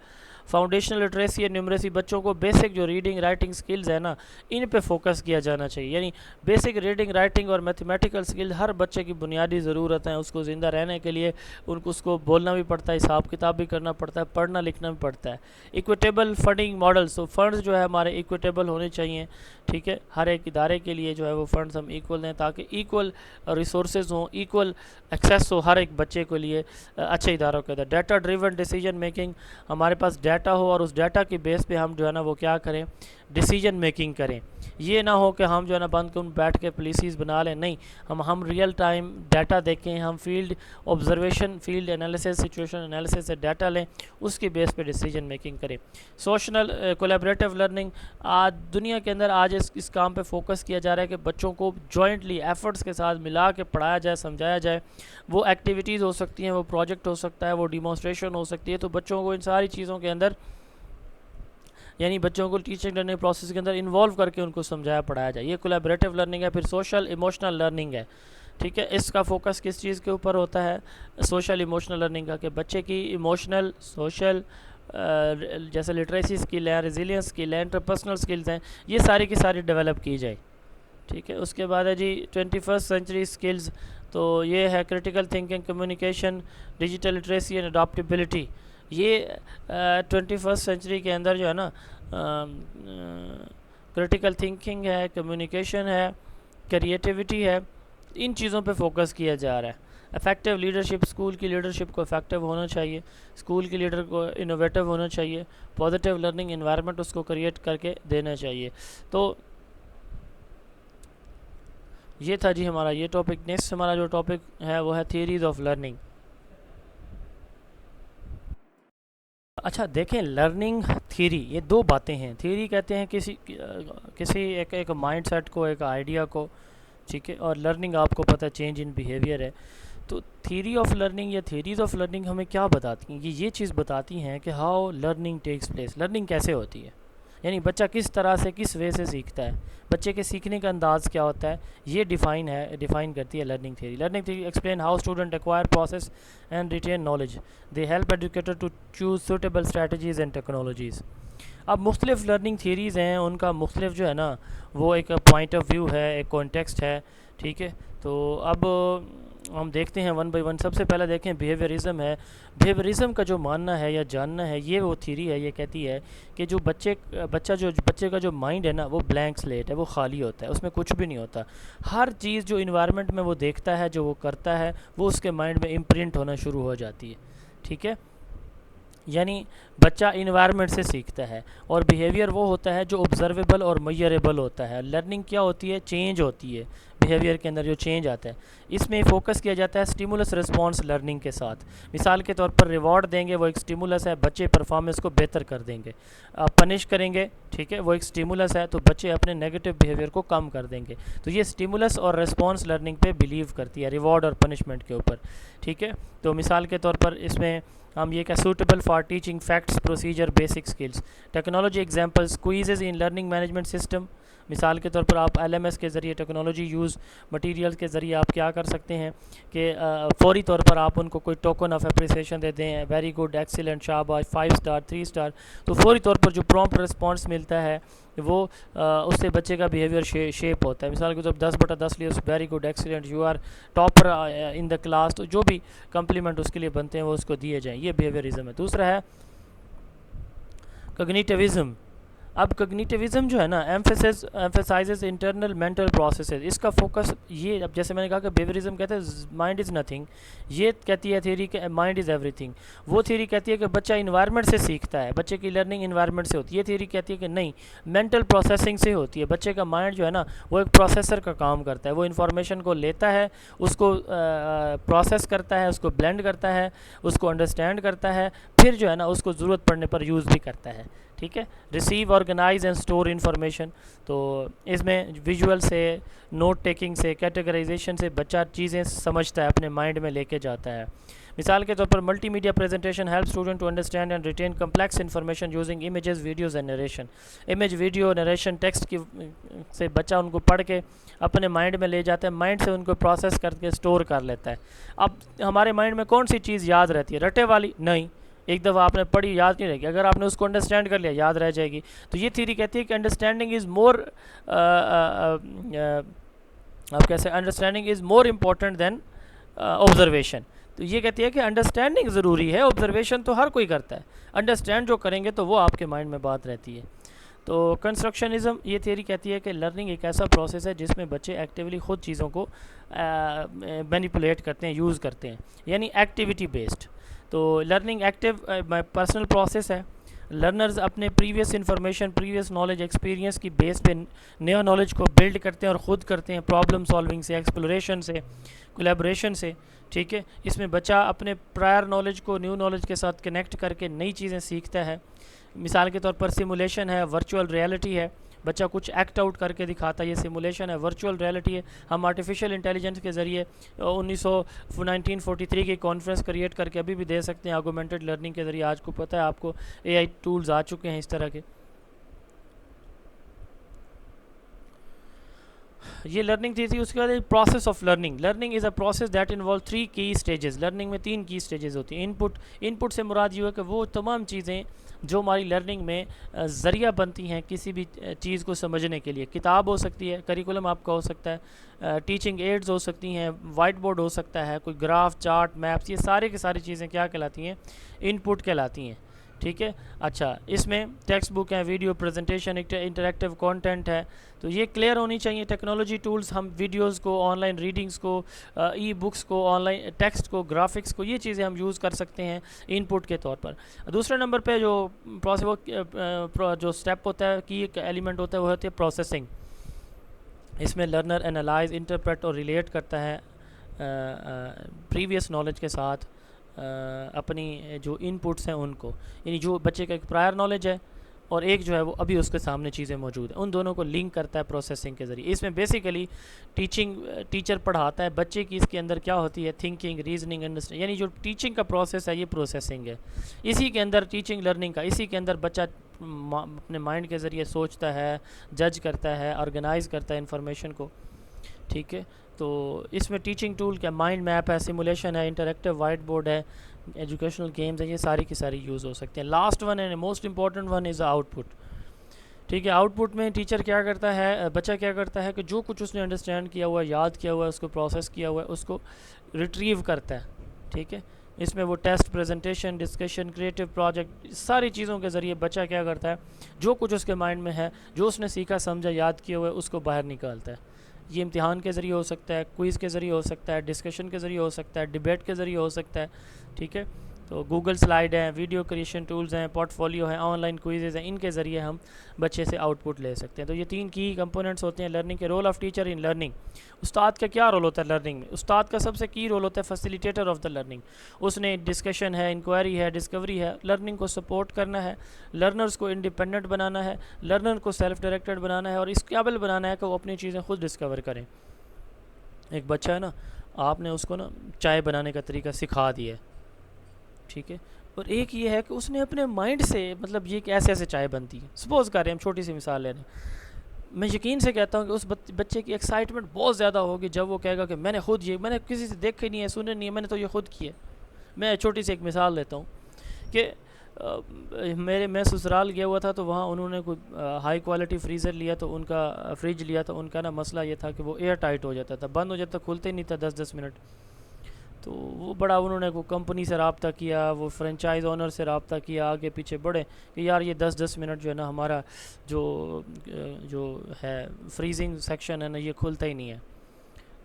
فاؤنڈیشنل لٹریسی اور نیومریسی، بچوں کو بیسک جو ریڈنگ رائٹنگ سکلز ہیں نا ان پہ فوکس کیا جانا چاہیے. یعنی بیسک ریڈنگ رائٹنگ اور میتھمیٹیکل سکل ہر بچے کی بنیادی ضرورت ہیں. اس کو زندہ رہنے کے لیے اس کو بولنا بھی پڑتا ہے، حساب کتاب بھی کرنا پڑتا ہے، پڑھنا لکھنا بھی پڑتا ہے. ایکویٹیبل فنڈنگ ماڈلس، تو فنڈز جو ہے ہمارے ایکویٹیبل ہونے چاہیے. ٹھیک ہے، ہر ایک ادارے کے لیے جو ہے وہ فنڈز ہم ایکول دیں تاکہ ایکول ریسورسز ہوں، ایکول ایکسیس ہو ہر ایک بچے کے لیے اچھے اداروں کے اندر. ڈیٹا ڈریون ڈیسیجن میکنگ، ہمارے پاس ڈیٹا ہو اور اس ڈیٹا کی بیس پہ ہم جو ہے نا وہ کیا کریں، ڈیسیجن میکنگ کریں. یہ نہ ہو کہ ہم جو ہے نا بند کن بیٹھ کے پالیسیز بنا لیں، نہیں، ہم ریئل ٹائم ڈیٹا دیکھیں، ہم field observation, field analysis, situation analysis سے ڈیٹا لیں، اس کی بیس پہ ڈیسیجن میکنگ کریں. سوشل کولیبریٹو لرننگ، آج دنیا کے اندر آج اس کام پہ فوکس کیا جا رہا ہے کہ بچوں کو جوائنٹلی ایفرٹس کے ساتھ ملا کے پڑھایا جائے، سمجھایا جائے. وہ ایکٹیویٹیز ہو سکتی ہیں، وہ پروجیکٹ ہو سکتا ہے، وہ ڈیمونسٹریشن ہو سکتی ہے. تو بچوں کو ان ساری چیزوں کے اندر، یعنی بچوں کو ٹیچنگ لرننگ پروسیس کے اندر انوالو کر کے ان کو سمجھایا پڑھایا جائے. یہ کولیبریٹو لرننگ ہے. پھر سوشل ایموشنل لرننگ ہے. ٹھیک ہے، اس کا فوکس کس چیز کے اوپر ہوتا ہے؟ سوشل ایموشنل لرننگ کا، کہ بچے کی ایموشنل سوشل جیسے لٹریسی اسکل ہے، ریزیلینس اسکل ہے، انٹرپرسنل اسکلز ہیں، یہ ساری کی ساری ڈیولپ کی جائے. ٹھیک ہے، اس کے بعد ہے جی 21st سینچری اسکلز. تو یہ ہے critical thinking, communication, digital literacy and adaptability. یہ 21st سینچری کے اندر جو ہے نا کریٹیکل تھنکنگ ہے، کمیونیکیشن ہے، کریٹیوٹی ہے، ان چیزوں پہ فوکس کیا جا رہا ہے. افیکٹو لیڈرشپ، اسکول کی لیڈرشپ کو افیکٹو ہونا چاہیے، اسکول کی لیڈر کو انوویٹو ہونا چاہیے، پازیٹیو لرننگ انوائرمنٹ اس کو کریٹ کر کے دینا چاہیے. تو یہ تھا جی ہمارا یہ ٹاپک. نیکسٹ ہمارا جو ٹاپک ہے وہ ہے تھیوریز آف لرننگ. اچھا دیکھیں، لرننگ تھیوری، یہ دو باتیں ہیں. تھیوری کہتے ہیں کسی ایک مائنڈ سیٹ کو، ایک آئیڈیا کو. ٹھیک ہے، اور لرننگ آپ کو پتہ چینج ان بیہیویئر ہے. تو تھیوری آف لرننگ یا تھیوریز آف لرننگ ہمیں کیا بتاتی ہیں؟ یہ چیز بتاتی ہیں کہ how learning takes place, learning کیسے ہوتی ہے، یعنی بچہ کس طرح سے، کس وے سے سیکھتا ہے، بچے کے سیکھنے کا انداز کیا ہوتا ہے. یہ ڈیفائن کرتی ہے learning theory. Learning theory explain how student acquire process and retain knowledge. They help educator to choose suitable strategies and technologies. اب مختلف لرننگ تھیوریز ہیں، ان کا مختلف جو ہے نا وہ ایک پوائنٹ آف ویو ہے، ایک کانٹیکسٹ ہے. ٹھیک ہے، تو اب ہم دیکھتے ہیں ون بائی ون. سب سے پہلے دیکھیں بیہیویئرزم ہے. بیہیویئرزم کا جو ماننا ہے یا جاننا ہے، یہ وہ تھیوری ہے. یہ کہتی ہے کہ جو بچے کا جو مائنڈ ہے نا وہ بلینک سلیٹ ہے، وہ خالی ہوتا ہے، اس میں کچھ بھی نہیں ہوتا. ہر چیز جو انوائرمنٹ میں وہ دیکھتا ہے، جو وہ کرتا ہے، وہ اس کے مائنڈ میں امپرنٹ ہونا شروع ہو جاتی ہے. ٹھیک ہے، یعنی بچہ انوائرمنٹ سے سیکھتا ہے. اور بیہیویئر وہ ہوتا ہے جو آبزرویبل اور میئریبل ہوتا ہے. لرننگ کیا ہوتی ہے؟ چینج ہوتی ہے بیہیویئر کے اندر، جو چینج آتا ہے. اس میں فوکس کیا جاتا ہے سٹیمولس رسپانس لرننگ کے ساتھ. مثال کے طور پر ریوارڈ دیں گے، وہ ایک سٹیمولس ہے، بچے پرفارمنس کو بہتر کر دیں گے. پنش کریں گے، ٹھیک ہے، وہ ایک سٹیمولس ہے، تو بچے اپنے نیگیٹو بیہیویئر کو کم کر دیں گے. تو یہ سٹیمولس اور رسپانس لرننگ پہ بلیو کرتی ہے، ریوارڈ اور پنشمنٹ کے اوپر. ٹھیک ہے، تو مثال کے طور پر اس میں ہم یہ کہ suitable for teaching facts procedure basic skills. Technology examples, quizzes in learning management system. مثال کے طور پر آپ LMS کے ذریعے، ٹیکنالوجی یوز مٹیریل کے ذریعے آپ کیا کر سکتے ہیں کہ فوری طور پر آپ ان کو کوئی ٹوکن آف اپریسیشن دے دیں، ویری گڈ، ایکسیلنٹ، شاباش، 5 اسٹار، 3 اسٹار. تو فوری طور پر جو پرومپٹ رسپانس ملتا ہے وہ اس سے بچے کا بیہیویئر شیپ ہوتا ہے. مثال کے طور پر 10/10 لیے، very good, excellent, you are topper in the class. تو جو بھی کمپلیمنٹ اس کے لیے بنتے ہیں وہ اس کو دیے جائیں. یہ بیہیویئرزم ہے. دوسرا ہے کگنیٹیوزم. اب کگنیٹیوزم جو ہے نا ایمفیسائزز انٹرنل مینٹل پروسیسز. اس کا فوکس یہ، اب جیسے میں نے کہا کہ بیہیویئرزم کہتے ہیں مائنڈ از نتھنگ، یہ کہتی ہے تھیوری کہ مائنڈ از ایوری تھنگ. وہ تھیوری کہتی ہے کہ بچہ انوائرمنٹ سے سیکھتا ہے، بچے کی لرننگ انوائرمنٹ سے ہوتی ہے. یہ تھیوری کہتی ہے کہ نہیں، مینٹل پروسیسنگ سے ہوتی ہے. بچے کا مائنڈ جو ہے نا وہ ایک پروسیسر کا کام کرتا ہے. وہ انفارمیشن کو لیتا ہے، اس کو پروسیس کرتا ہے، اس کو بلینڈ کرتا ہے، اس کو انڈرسٹینڈ کرتا ہے، پھر جو ہے نا اس کو ضرورت پڑنے پر یوز بھی کرتا ہے. ٹھیک ہے، receive, organise and store information. تو اس میں ویژول سے، نوٹ ٹیکنگ سے، کیٹیگرائزیشن سے بچہ چیزیں سمجھتا ہے، اپنے مائنڈ میں لے کے جاتا ہے. مثال کے طور پر multimedia presentation help student to understand and retain complex information using images videos and narration. Image video narration text کی سے بچہ ان کو پڑھ کے اپنے مائنڈ میں لے جاتا ہے, مائنڈ سے ان کو پروسیس کر کے اسٹور کر لیتا ہے. اب ہمارے مائنڈ میں کون سی چیز یاد رہتی ہے؟ رٹے والی نہیں, ایک دفعہ آپ نے پڑھی یاد نہیں رہے گی, اگر آپ نے اس کو انڈرسٹینڈ کر لیا یاد رہ جائے گی. تو یہ تھیوری کہتی ہے کہ انڈرسٹینڈنگ از مور آپ کیسے understanding is more important than observation. تو یہ کہتی ہے کہ انڈرسٹینڈنگ ضروری ہے, آبزرویشن تو ہر کوئی کرتا ہے, انڈرسٹینڈ جو کریں گے تو وہ آپ کے مائنڈ میں بات رہتی ہے. تو کنسٹرکشنزم یہ تھیوری کہتی ہے کہ لرننگ ایک ایسا پروسیس ہے جس میں بچے ایکٹیولی خود چیزوں کو مینیپولیٹ کرتے ہیں, یوز کرتے ہیں, یعنی ایکٹیویٹی بیسڈ. تو لرننگ ایکٹیو پرسنل پروسیس ہے. لرنرز اپنے previous information, previous knowledge, experience کی بیس پہ نیا نالج کو بلڈ کرتے ہیں اور خود کرتے ہیں, پرابلم سالونگ سے, ایکسپلوریشن سے, کولیبوریشن سے. ٹھیک ہے, اس میں بچہ اپنے پرائر نالج کو نیو نالج کے ساتھ کنیکٹ کر کے نئی چیزیں سیکھتا ہے. مثال کے طور پر سیمولیشن ہے, ورچوئل ریئلٹی ہے, بچہ کچھ ایکٹ آؤٹ کر کے دکھاتا ہے, یہ سیمولیشن ہے. ورچوئل ریئلٹی ہے, ہم آرٹیفیشیل انٹیلیجنس کے ذریعے 1943 کی کانفرنس کریٹ کر کے ابھی بھی دے سکتے ہیں آگومنٹڈ لرننگ کے ذریعے. آج کو پتہ ہے آپ کو اے آئی ٹولز آ چکے ہیں اس طرح کے. یہ لرننگ تھی. اس کے بعد process of learning. Learning is a process that involve 3 کی اسٹیجز. لرننگ میں 3 کی اسٹیجز ہوتی ہیں. ان پٹ سے مراد یہ ہے کہ وہ تمام چیزیں جو ہماری لرننگ میں ذریعہ بنتی ہیں کسی بھی چیز کو سمجھنے کے لیے. کتاب ہو سکتی ہے, کریکولم آپ کا ہو سکتا ہے, ٹیچنگ ایڈز ہو سکتی ہیں, وائٹ بورڈ ہو سکتا ہے, کوئی گراف, چارٹ, میپس, یہ سارے کی ساری چیزیں کیا کہلاتی ہیں؟ ان پٹ کہلاتی ہیں. ٹھیک ہے. اچھا, اس میں ٹیکسٹ بک ہے, ویڈیو پریزنٹیشن, انٹریکٹیو کانٹینٹ ہے. تو یہ کلیئر ہونی چاہیے. ٹیکنالوجی ٹولز, ہم ویڈیوز کو, آن لائن ریڈنگز کو, ای بکس کو, آن لائن ٹیکسٹ کو, گرافکس کو, یہ چیزیں ہم یوز کر سکتے ہیں ان پٹ کے طور پر. دوسرے نمبر پہ جو جو اسٹیپ ہوتا ہے, کی ایک ایلیمنٹ ہوتا ہے, وہ ہوتی ہے پروسیسنگ. اس میں لرنر انالائز, انٹرپریٹ اور ریلیٹ کرتا ہے پریویس نالج کے ساتھ اپنی جو ان پٹس ہیں ان کو, یعنی جو بچے کا ایک پرائر نالج ہے اور ایک جو ہے وہ ابھی اس کے سامنے چیزیں موجود ہیں, ان دونوں کو لنک کرتا ہے پروسیسنگ کے ذریعے. اس میں بیسیکلی ٹیچر پڑھاتا ہے بچے کی اس کے اندر کیا ہوتی ہے, تھنکنگ, ریزننگ, انڈرسٹینڈ, یعنی جو ٹیچنگ کا پروسیس ہے یہ پروسیسنگ ہے. اسی کے اندر ٹیچنگ لرننگ کا, اسی کے اندر بچہ اپنے مائنڈ کے ذریعے سوچتا ہے, جج کرتا ہے, آرگنائز کرتا ہے انفارمیشن کو. ٹھیک ہے. تو اس میں ٹیچنگ ٹول کا مائنڈ میپ ہے, سیمولیشن ہے, انٹریکٹیو وائٹ بورڈ ہے, ایجوکیشنل گیمز ہیں, یہ ساری کی ساری یوز ہو سکتے ہیں. Last one and most important one is out put. ٹھیک ہے. آؤٹ پٹ میں ٹیچر کیا کرتا ہے, بچہ کیا کرتا ہے کہ جو کچھ اس نے انڈرسٹینڈ کیا ہوا ہے, یاد کیا ہوا ہے, اس کو پروسیس کیا ہوا ہے, اس کو ریٹریو کرتا ہے. ٹھیک ہے. اس میں وہ test, presentation, discussion, creative project, ساری چیزوں کے ذریعے بچہ کیا کرتا ہے, جو کچھ اس کے مائنڈ میں ہے, جو اس نے سیکھا, سمجھا, یاد کیا ہوا ہے, اس کو باہر نکالتا ہے. یہ امتحان کے ذریعے ہو سکتا ہے, کوئز کے ذریعے ہو سکتا ہے, ڈسکشن کے ذریعے ہو سکتا ہے, ڈیبیٹ کے ذریعے ہو سکتا ہے. ٹھیک ہے. تو گوگل سلائیڈ ہیں, ویڈیو کریشن ٹولز ہیں, پورٹ فولیو ہیں, آن لائن کوئزز ہیں, ان کے ذریعے ہم بچے سے آؤٹ پٹ لے سکتے ہیں. تو یہ 3 کی کمپوننٹس ہوتے ہیں لرننگ کے. Role of teacher in learning. استاد کا کیا رول ہوتا ہے لرننگ میں؟ استاد کا سب سے کی رول ہوتا ہے فیسیلیٹیٹر آف دا لرننگ. اس نے ڈسکشن ہے, انکوائری ہے, ڈسکوری ہے, لرننگ کو سپورٹ کرنا ہے, لرنرز کو انڈیپینڈنٹ بنانا ہے, لرنر کو سیلف ڈائریکٹڈ بنانا ہے, اور اس قابل بنانا ہے کہ وہ اپنی چیزیں خود ڈسکور کریں. ایک بچہ ہے نا, آپ نے اس کو نا چائے بنانے کا طریقہ سکھا دیا ہے. ٹھیک ہے. اور ایک یہ ہے کہ اس نے اپنے مائنڈ سے, مطلب یہ کہ ایسے ایسے چائے بنتی ہے, سپوز کر رہے ہیں, ہم چھوٹی سی مثال لے رہے ہیں. میں یقین سے کہتا ہوں کہ اس بچے کی ایکسائٹمنٹ بہت زیادہ ہوگی جب وہ کہے گا کہ میں نے خود, یہ میں نے کسی سے دیکھا نہیں ہے, سنا نہیں ہے, میں نے تو یہ خود کیا. میں چھوٹی سی ایک مثال لیتا ہوں کہ میں سسرال گیا ہوا تھا, تو وہاں انہوں نے کوئی ہائی کوالٹی فریزر لیا, تو ان کا فریج لیا, تو ان کا نا مسئلہ یہ تھا کہ وہ ایئر ٹائٹ ہو جاتا تھا, بند ہو جاتا, کھلتے نہیں تھا 10-10 منٹ. تو وہ بڑا انہوں نے کوئی کمپنی سے رابطہ کیا, وہ فرنچائز اونر سے رابطہ کیا, آگے پیچھے بڑھے کہ یار یہ 10-10 منٹ جو ہے نا ہمارا جو ہے فریزنگ سیکشن ہے نا, یہ کھلتا ہی نہیں ہے.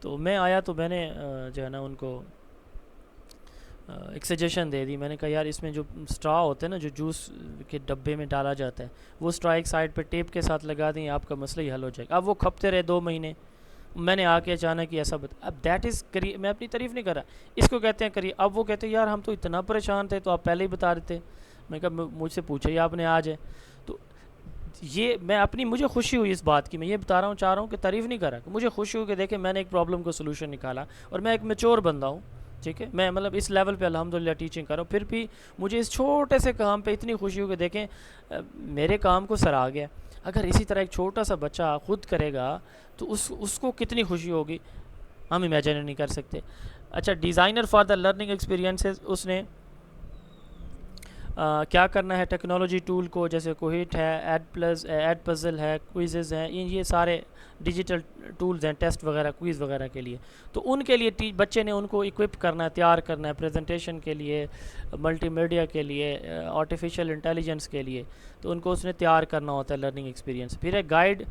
تو میں آیا, تو میں نے جو ہے نا ان کو ایک سجیشن دے دی. میں نے کہا یار اس میں جو اسٹرا ہوتا ہے نا, جو جوس کے ڈبے میں ڈالا جاتا ہے, وہ اسٹرا ایک سائڈ پہ ٹیپ کے ساتھ لگا دیں, آپ کا مسئلہ ہی حل ہو جائے گا. اب وہ کھپتے رہے 2 مہینے. میں نے آ کے اچانک ایسا اب دیٹ از میں اپنی تعریف نہیں کر رہا, اس کو کہتے ہیں کریے. اب وہ کہتے ہیں یار ہم تو اتنا پریشان تھے, تو آپ پہلے ہی بتا دیتے. میں کہا مجھ سے پوچھا ہی آپ نے آج ہے. تو یہ مجھے خوشی ہوئی اس بات کی, میں یہ بتا رہا ہوں, چاہ رہا ہوں کہ تعریف نہیں کر رہا, کہ مجھے خوشی ہوئی کہ دیکھیں میں نے ایک پرابلم کو سولوشن نکالا, اور میں ایک میچور بندہ ہوں, ٹھیک ہے، میں مطلب اس لیول پہ الحمدللہ ٹیچنگ کر رہا ہوں، پھر بھی مجھے اس چھوٹے سے کام پہ اتنی خوشی ہو کہ دیکھیں میرے کام کو سراہا گیا. اگر اسی طرح ایک چھوٹا سا بچہ خود کرے گا تو اس کو کتنی خوشی ہوگی، ہم امیجن نہیں کر سکتے. اچھا، designer for the learning experiences, اس نے کیا کرنا ہے ٹیکنالوجی ٹول کو، جیسے کوہیٹ ہے، ایڈ پزل ہے، کوئزز ہیں، یہ سارے ڈیجیٹل ٹولز ہیں ٹیسٹ وغیرہ کوئز وغیرہ کے لیے. تو ان کے لیے بچے نے ان کو اکوپ کرنا ہے، تیار کرنا ہے پریزنٹیشن کے لیے، ملٹی میڈیا کے لیے، آرٹیفیشیل انٹیلیجنس کے لیے. تو ان کو اس نے تیار کرنا ہوتا ہے لرننگ ایکسپیرینس. پھر ہے guide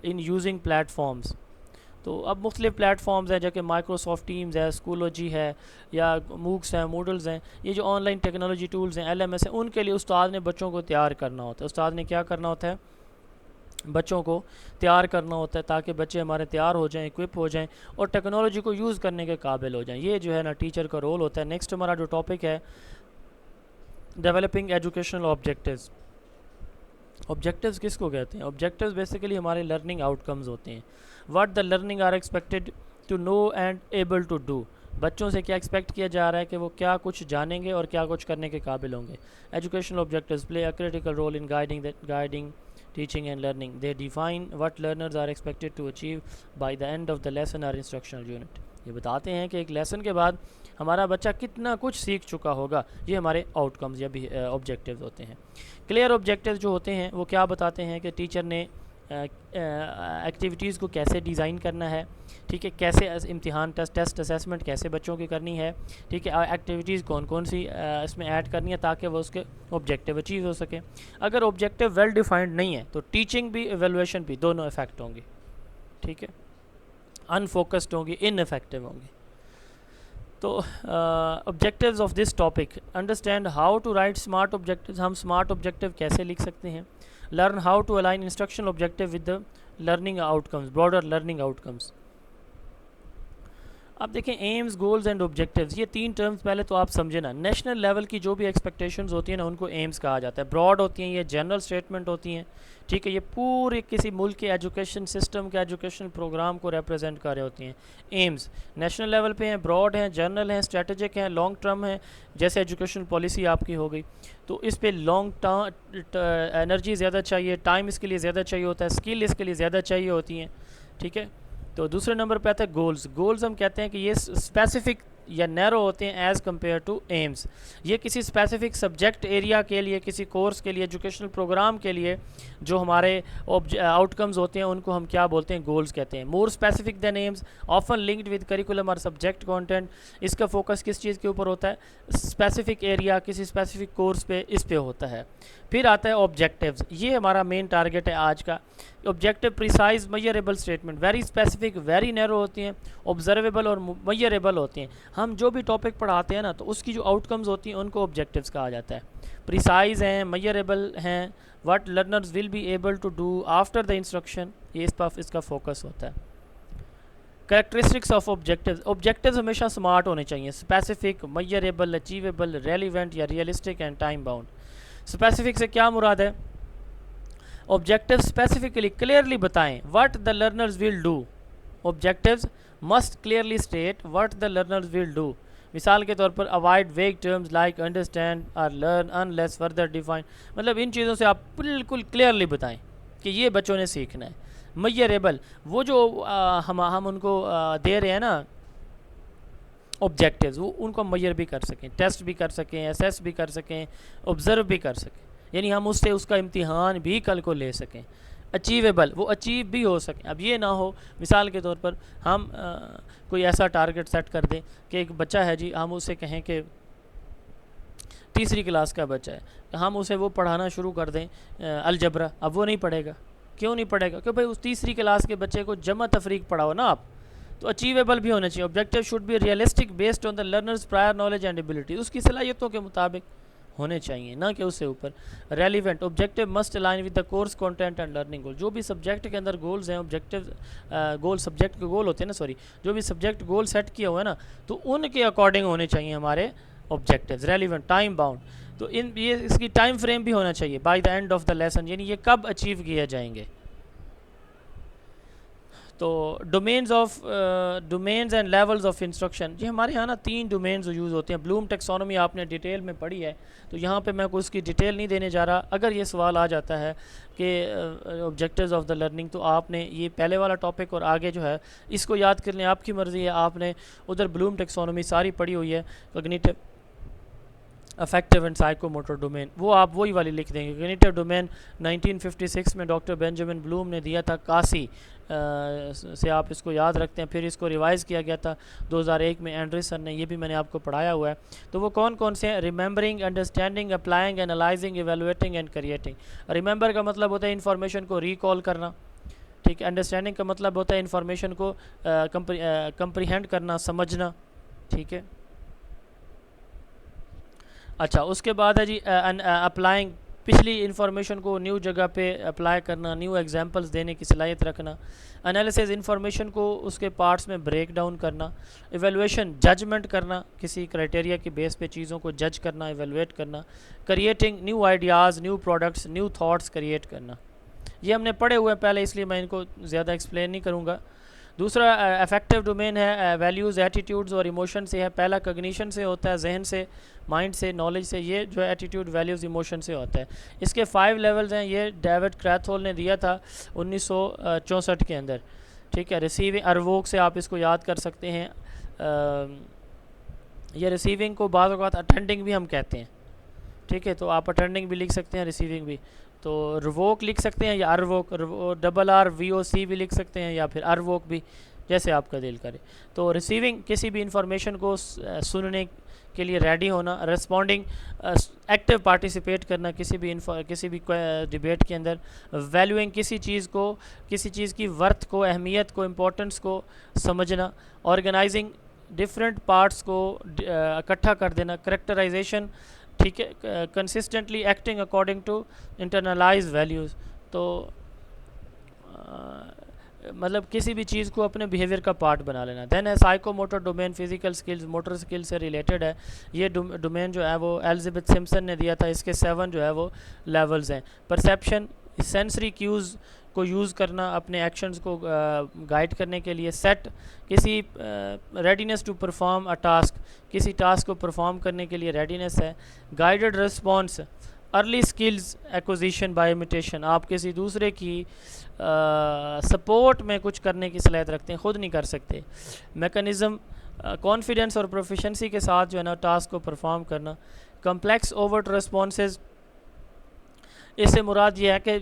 in using platforms. تو اب مختلف پلیٹ فارمز ہیں جیسے مائکروسافٹ ٹیمز ہے، اسکولوجی ہے، یا موکس ہیں، موڈلز ہیں. یہ جو آن لائن ٹیکنالوجی ٹولز ہیں، LMS ہیں، ان کے لیے استاد نے بچوں کو تیار کرنا ہوتا ہے. استاد نے کیا کرنا ہوتا ہے؟ بچوں کو تیار کرنا ہوتا ہے تاکہ بچے ہمارے تیار ہو جائیں، اکوپ ہو جائیں اور ٹیکنالوجی کو یوز کرنے کے قابل ہو جائیں. یہ جو ہے نا ٹیچر کا رول ہوتا ہے. نیکسٹ ہمارا جو ٹاپک ہے ڈیولپنگ ایجوکیشنل آبجیکٹیوز. آبجیکٹیوز کس کو کہتے ہیں؟ آبجیکٹیوز بیسیکلی ہمارے لرننگ آؤٹ کمز ہوتے ہیں. What the learning are expected to know and able to do. بچوں سے کیا ایکسپیکٹ کیا جا رہا ہے کہ وہ کیا کچھ جانیں گے اور کیا کچھ کرنے کے قابل ہوں گے. Educational objectives play a critical role in guiding teaching and learning. They define what learners are expected to achieve by the end of the lesson or instructional unit. یہ بتاتے ہیں کہ ایک لیسن کے بعد ہمارا بچہ کتنا کچھ سیکھ چکا ہوگا. یہ ہمارے آؤٹ کمز یا بھی آبجیکٹیوز ہوتے ہیں. کلیئر آبجیکٹیوز جو ہوتے ہیں وہ کیا بتاتے ہیں کہ ٹیچر نے ایکٹیویٹیز کو کیسے ڈیزائن کرنا ہے، ٹھیک ہے، کیسے امتحان ٹیسٹ اسیسمنٹ کیسے بچوں کی کرنی ہے، ٹھیک ہے، ایکٹیویٹیز کون کون سی اس میں ایڈ کرنی ہے تاکہ وہ اس کے آبجیکٹیو اچیو ہو سکے. اگر آبجیکٹیو ویل ڈیفائنڈ نہیں ہے تو ٹیچنگ بھی ایویلویشن بھی دونوں افیکٹ ہوں گی، ٹھیک ہے، ان فوکسڈ ہوں گی، ان افیکٹو ہوں گی. تو objectives of this topic: understand how to write SMART objectives. ہم اسمارٹ آبجیکٹیو کیسے لکھ سکتے ہیں. Learn how to align instructional objective with the learning outcomes, broader learning outcomes. اب دیکھیں ایمز، گولز اینڈ آبجیکٹیوز، یہ تین terms پہلے تو آپ سمجھیں نا. نیشنل لیول کی جو بھی ایکسپیکٹیشنز ہوتی ہیں نا ان کو ایمز کہا جاتا ہے. براڈ ہوتی ہیں، یہ جنرل اسٹیٹمنٹ ہوتی ہیں، ٹھیک ہے، یہ پورے کسی ملک کے ایجوکیشن سسٹم کے ایجوکیشن پروگرام کو ریپرزینٹ کر رہے ہوتی ہیں. ایمز نیشنل لیول پہ ہیں، براڈ ہیں، جنرل ہیں، اسٹریٹجک ہیں، لانگ ٹرم ہیں، جیسے ایجوکیشن پالیسی آپ کی ہو گئی تو اس پہ لانگ انرجی زیادہ چاہیے، ٹائم اس کے لیے زیادہ چاہیے ہوتا ہے، اسکل اس کے لیے زیادہ چاہیے ہوتی ہیں، ٹھیک ہے. تو دوسرے نمبر پہ آتا ہے گولز. گولز ہم کہتے ہیں کہ یہ اسپیسیفک یا نیرو ہوتے ہیں ایز کمپیئر ٹو ایمز. یہ کسی اسپیسیفک سبجیکٹ ایریا کے لیے، کسی کورس کے لیے، ایجوکیشنل پروگرام کے لیے جو ہمارے آؤٹ کمز ہوتے ہیں ان کو ہم کیا بولتے ہیں؟ گولز کہتے ہیں. More specific than aims, often linked with curriculum اور سبجیکٹ کانٹینٹ. اس کا فوکس کس چیز کے اوپر ہوتا ہے؟ اسپیسیفک ایریا، کسی اسپیسیفک کورس پہ، اس پہ ہوتا ہے. پھر آتا ہے آبجیکٹیوز. یہ ہمارا مین ٹارگیٹ ہے آج کا. Objective precise measurable statement, very specific, very narrow ہوتی ہیں، آبزرویبل اور میئریبل ہوتے ہیں. ہم جو بھی ٹاپک پڑھاتے ہیں نا تو اس کی جو آؤٹ کمز ہوتی ہیں ان کو آبجیکٹیوز کہا جاتا ہے. پریسائز ہیں، میئریبل ہیں، what learners will be able to do after the instruction, یہ اس کا فوکس ہوتا ہے. Characteristics of objectives. آبجیکٹیوز ہمیشہ سمارٹ ہونے چاہیے، اسپیسیفک، میئریبل، اچیویبل، ریلیونٹ یا realistic and time bound. Specific سے کیا مراد ہے؟ آبجیکٹیو اسپیسیفکلی کلیئرلی بتائیں what the learners will do. Objectives must clearly state what the learners will do. مثال کے طور پر avoid vague terms like understand or learn unless further defined. مطلب ان چیزوں سے آپ بالکل کلیئرلی بتائیں کہ یہ بچوں نے سیکھنا ہے. میئریبل، وہ جو ہم ان کو دے رہے ہیں نا آبجیکٹیوز، وہ ان کو میئر بھی کر سکیں، ٹیسٹ بھی کر سکیں، اسیس بھی کر سکیں، آبزرو بھی کر سکیں، یعنی ہم اس سے اس کا امتحان بھی کل کو لے سکیں. اچیویبل، وہ اچیو بھی ہو سکیں. اب یہ نہ ہو مثال کے طور پر ہم کوئی ایسا ٹارگٹ سیٹ کر دیں کہ ایک بچہ ہے جی، ہم اسے کہیں کہ تیسری کلاس کا بچہ ہے، ہم اسے وہ پڑھانا شروع کر دیں الجبرا. اب وہ نہیں پڑھے گا. کیوں نہیں پڑھے گا؟ کہ بھائی اس تیسری کلاس کے بچے کو جمع تفریق پڑھاؤ نا آپ. تو اچیویبل بھی ہونا چاہیے. Objective should be realistic based on the learners prior knowledge and ability. اس کی صلاحیتوں کے مطابق ہونے چاہیے، نہ کہ اس سے اوپر. Relevant, objective must align with the course content and learning goal. جو بھی سبجیکٹ کے اندر گولز ہیں، آبجیکٹیو گول سبجیکٹ کے گول ہوتے ہیں نا، جو بھی سبجیکٹ گول سیٹ کیا ہوا ہے نا تو ان کے اکارڈنگ ہونے چاہیے ہمارے آبجیکٹیوز. ریلیونٹ، ٹائم باؤنڈ، تو یہ اس کی ٹائم فریم بھی ہونا چاہیے. By the end of the lesson, یعنی یہ کب اچیو کیے جائیں گے. تو domains and levels of instruction, جی ہمارے یہاں نا 3 ڈومینز یوز ہوتے ہیں. بلوم ٹیکسونومی آپ نے ڈیٹیل میں پڑھی ہے، تو یہاں پہ میں کوئی اس کی ڈیٹیل نہیں دینے جا رہا. اگر یہ سوال آ جاتا ہے کہ آبجیکٹیوز آف دا لرننگ، تو آپ نے یہ پہلے والا ٹاپک اور آگے جو ہے اس کو یاد کر لیں، آپ کی مرضی ہے. آپ نے ادھر بلوم ٹیکسونومی ساری پڑھی ہوئی ہے، cognitive effective and psycho motor domain, وہ آپ وہی والی لکھ دیں گے. کوگنیٹو ڈومین 1956 میں ڈاکٹر بینجامن بلوم نے دیا تھا، کاسی سے آپ اس کو یاد رکھتے ہیں. پھر اس کو ریوائز کیا گیا تھا 2001 میں اینڈرسن نے، یہ بھی میں نے آپ کو پڑھایا ہوا ہے. تو وہ کون کون سے ہیں؟ Remembering, understanding, applying, analysing, evaluating and creating. Remember کا مطلب ہوتا ہے انفارمیشن کو ریکال کرنا، ٹھیک ہے. انڈرسٹینڈنگ کا مطلب ہوتا ہے انفارمیشن کو کمپریہینڈ کرنا، سمجھنا، ٹھیک ہے. اچھا، اس کے بعد ہے جی اپلائنگ، پچھلی انفارمیشن کو نیو جگہ پہ اپلائی کرنا، نیو ایگزامپلس دینے کی صلاحیت رکھنا. انالیسز، انفارمیشن کو اس کے پارٹس میں بریک ڈاؤن کرنا. ایویلویشن، ججمنٹ کرنا، کسی کرائٹیریا کے بیس پہ چیزوں کو جج کرنا، ایویلویٹ کرنا. Creating, new ideas, new products, new thoughts create کرنا. یہ ہم نے پڑھے ہوئے ہیں پہلے، اس لیے میں ان کو زیادہ ایکسپلین نہیں کروں گا. دوسرا افیکٹو ڈومین ہے ویلیوز، ایٹیٹیوڈز اور ایموشن سے ہے. پہلا کگنیشن سے ہوتا ہے، ذہن سے، مائنڈ سے، نالج سے. یہ جو ایٹیٹیوڈ، ویلیوز، ایموشن سے ہوتا ہے. اس کے 5 لیولز ہیں. یہ ڈیوڈ کریتھول نے دیا تھا 1964 کے اندر، ٹھیک ہے. ریسیونگ، ارووک سے آپ اس کو یاد کر سکتے ہیں. یہ ریسیونگ کو بعض اوقات اٹینڈنگ بھی ہم کہتے ہیں، ٹھیک ہے. تو آپ اٹینڈنگ بھی لکھ سکتے ہیں، ریسیونگ بھی. تو رووک لکھ سکتے ہیں یا ارووک، RRVOC بھی لکھ سکتے ہیں، یا پھر ارووک بھی، جیسے آپ کا دل کرے. تو ریسیونگ، کسی بھی انفارمیشن کو سننے کے لیے ریڈی ہونا. ریسپونڈنگ، ایکٹیو پارٹیسپیٹ کرنا کسی بھی ڈبیٹ کے اندر. ویلیوئنگ، کسی چیز کی ورتھ کو، اہمیت کو، امپورٹنس کو سمجھنا. آرگنائزنگ، ڈفرینٹ پارٹس کو اکٹھا کر دینا. کریکٹرائزیشن، ٹھیک ہے. Consistently acting according to internalise values. تو مطلب کسی بھی چیز کو اپنے بیہیویئر کا پارٹ بنا لینا. دین ہے psychomotor domain, physical skills, motor skill سے ریلیٹڈ ہے. یہ ڈومین جو ہے وہ ایلزبتھ سمپسن نے دیا تھا. اس کے 7 جو ہے وہ لیولز ہیں. پرسیپشن، سینسری کیوز کو یوز کرنا اپنے ایکشنز کو گائیڈ کرنے کے لیے. سیٹ، کسی readiness to perform a task, کسی ٹاسک کو پرفارم کرنے کے لیے ریڈینس ہے. Guided response, early skills acquisition by imitation, آپ کسی دوسرے کی سپورٹ میں کچھ کرنے کی صلاحیت رکھتے ہیں، خود نہیں کر سکتے. میکنزم، کانفیڈنس اور پروفیشنسی کے ساتھ جو ہے نا ٹاسک کو پرفارم کرنا. کمپلیکس اوورٹ رسپانسز، اس سے مراد یہ ہے کہ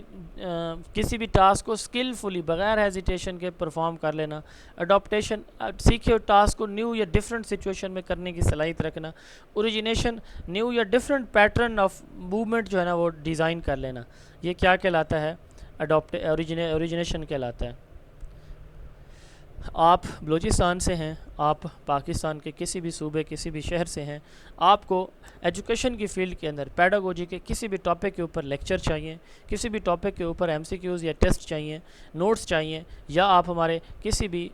کسی بھی ٹاسک کو اسکلفلی، بغیر ہیزیٹیشن کے پرفارم کر لینا. اڈاپٹیشن، سیکھے ہوئے ٹاسک کو نیو یا ڈفرینٹ سچویشن میں کرنے کی صلاحیت رکھنا. اوریجنیشن، نیو یا ڈفرینٹ پیٹرن آف موومنٹ جو ہے نا وہ ڈیزائن کر لینا. یہ کیا کہلاتا ہے؟ اوریجنیشن کہلاتا ہے. آپ بلوچستان سے ہیں، آپ پاکستان کے کسی بھی صوبے، کسی بھی شہر سے ہیں، آپ کو ایجوکیشن کی فیلڈ کے اندر پیڈاگوجی کے کسی بھی ٹاپک کے اوپر لیکچر چاہیے، کسی بھی ٹاپک کے اوپر MCQs یا ٹیسٹ چاہیے، نوٹس چاہیے، یا آپ ہمارے کسی بھی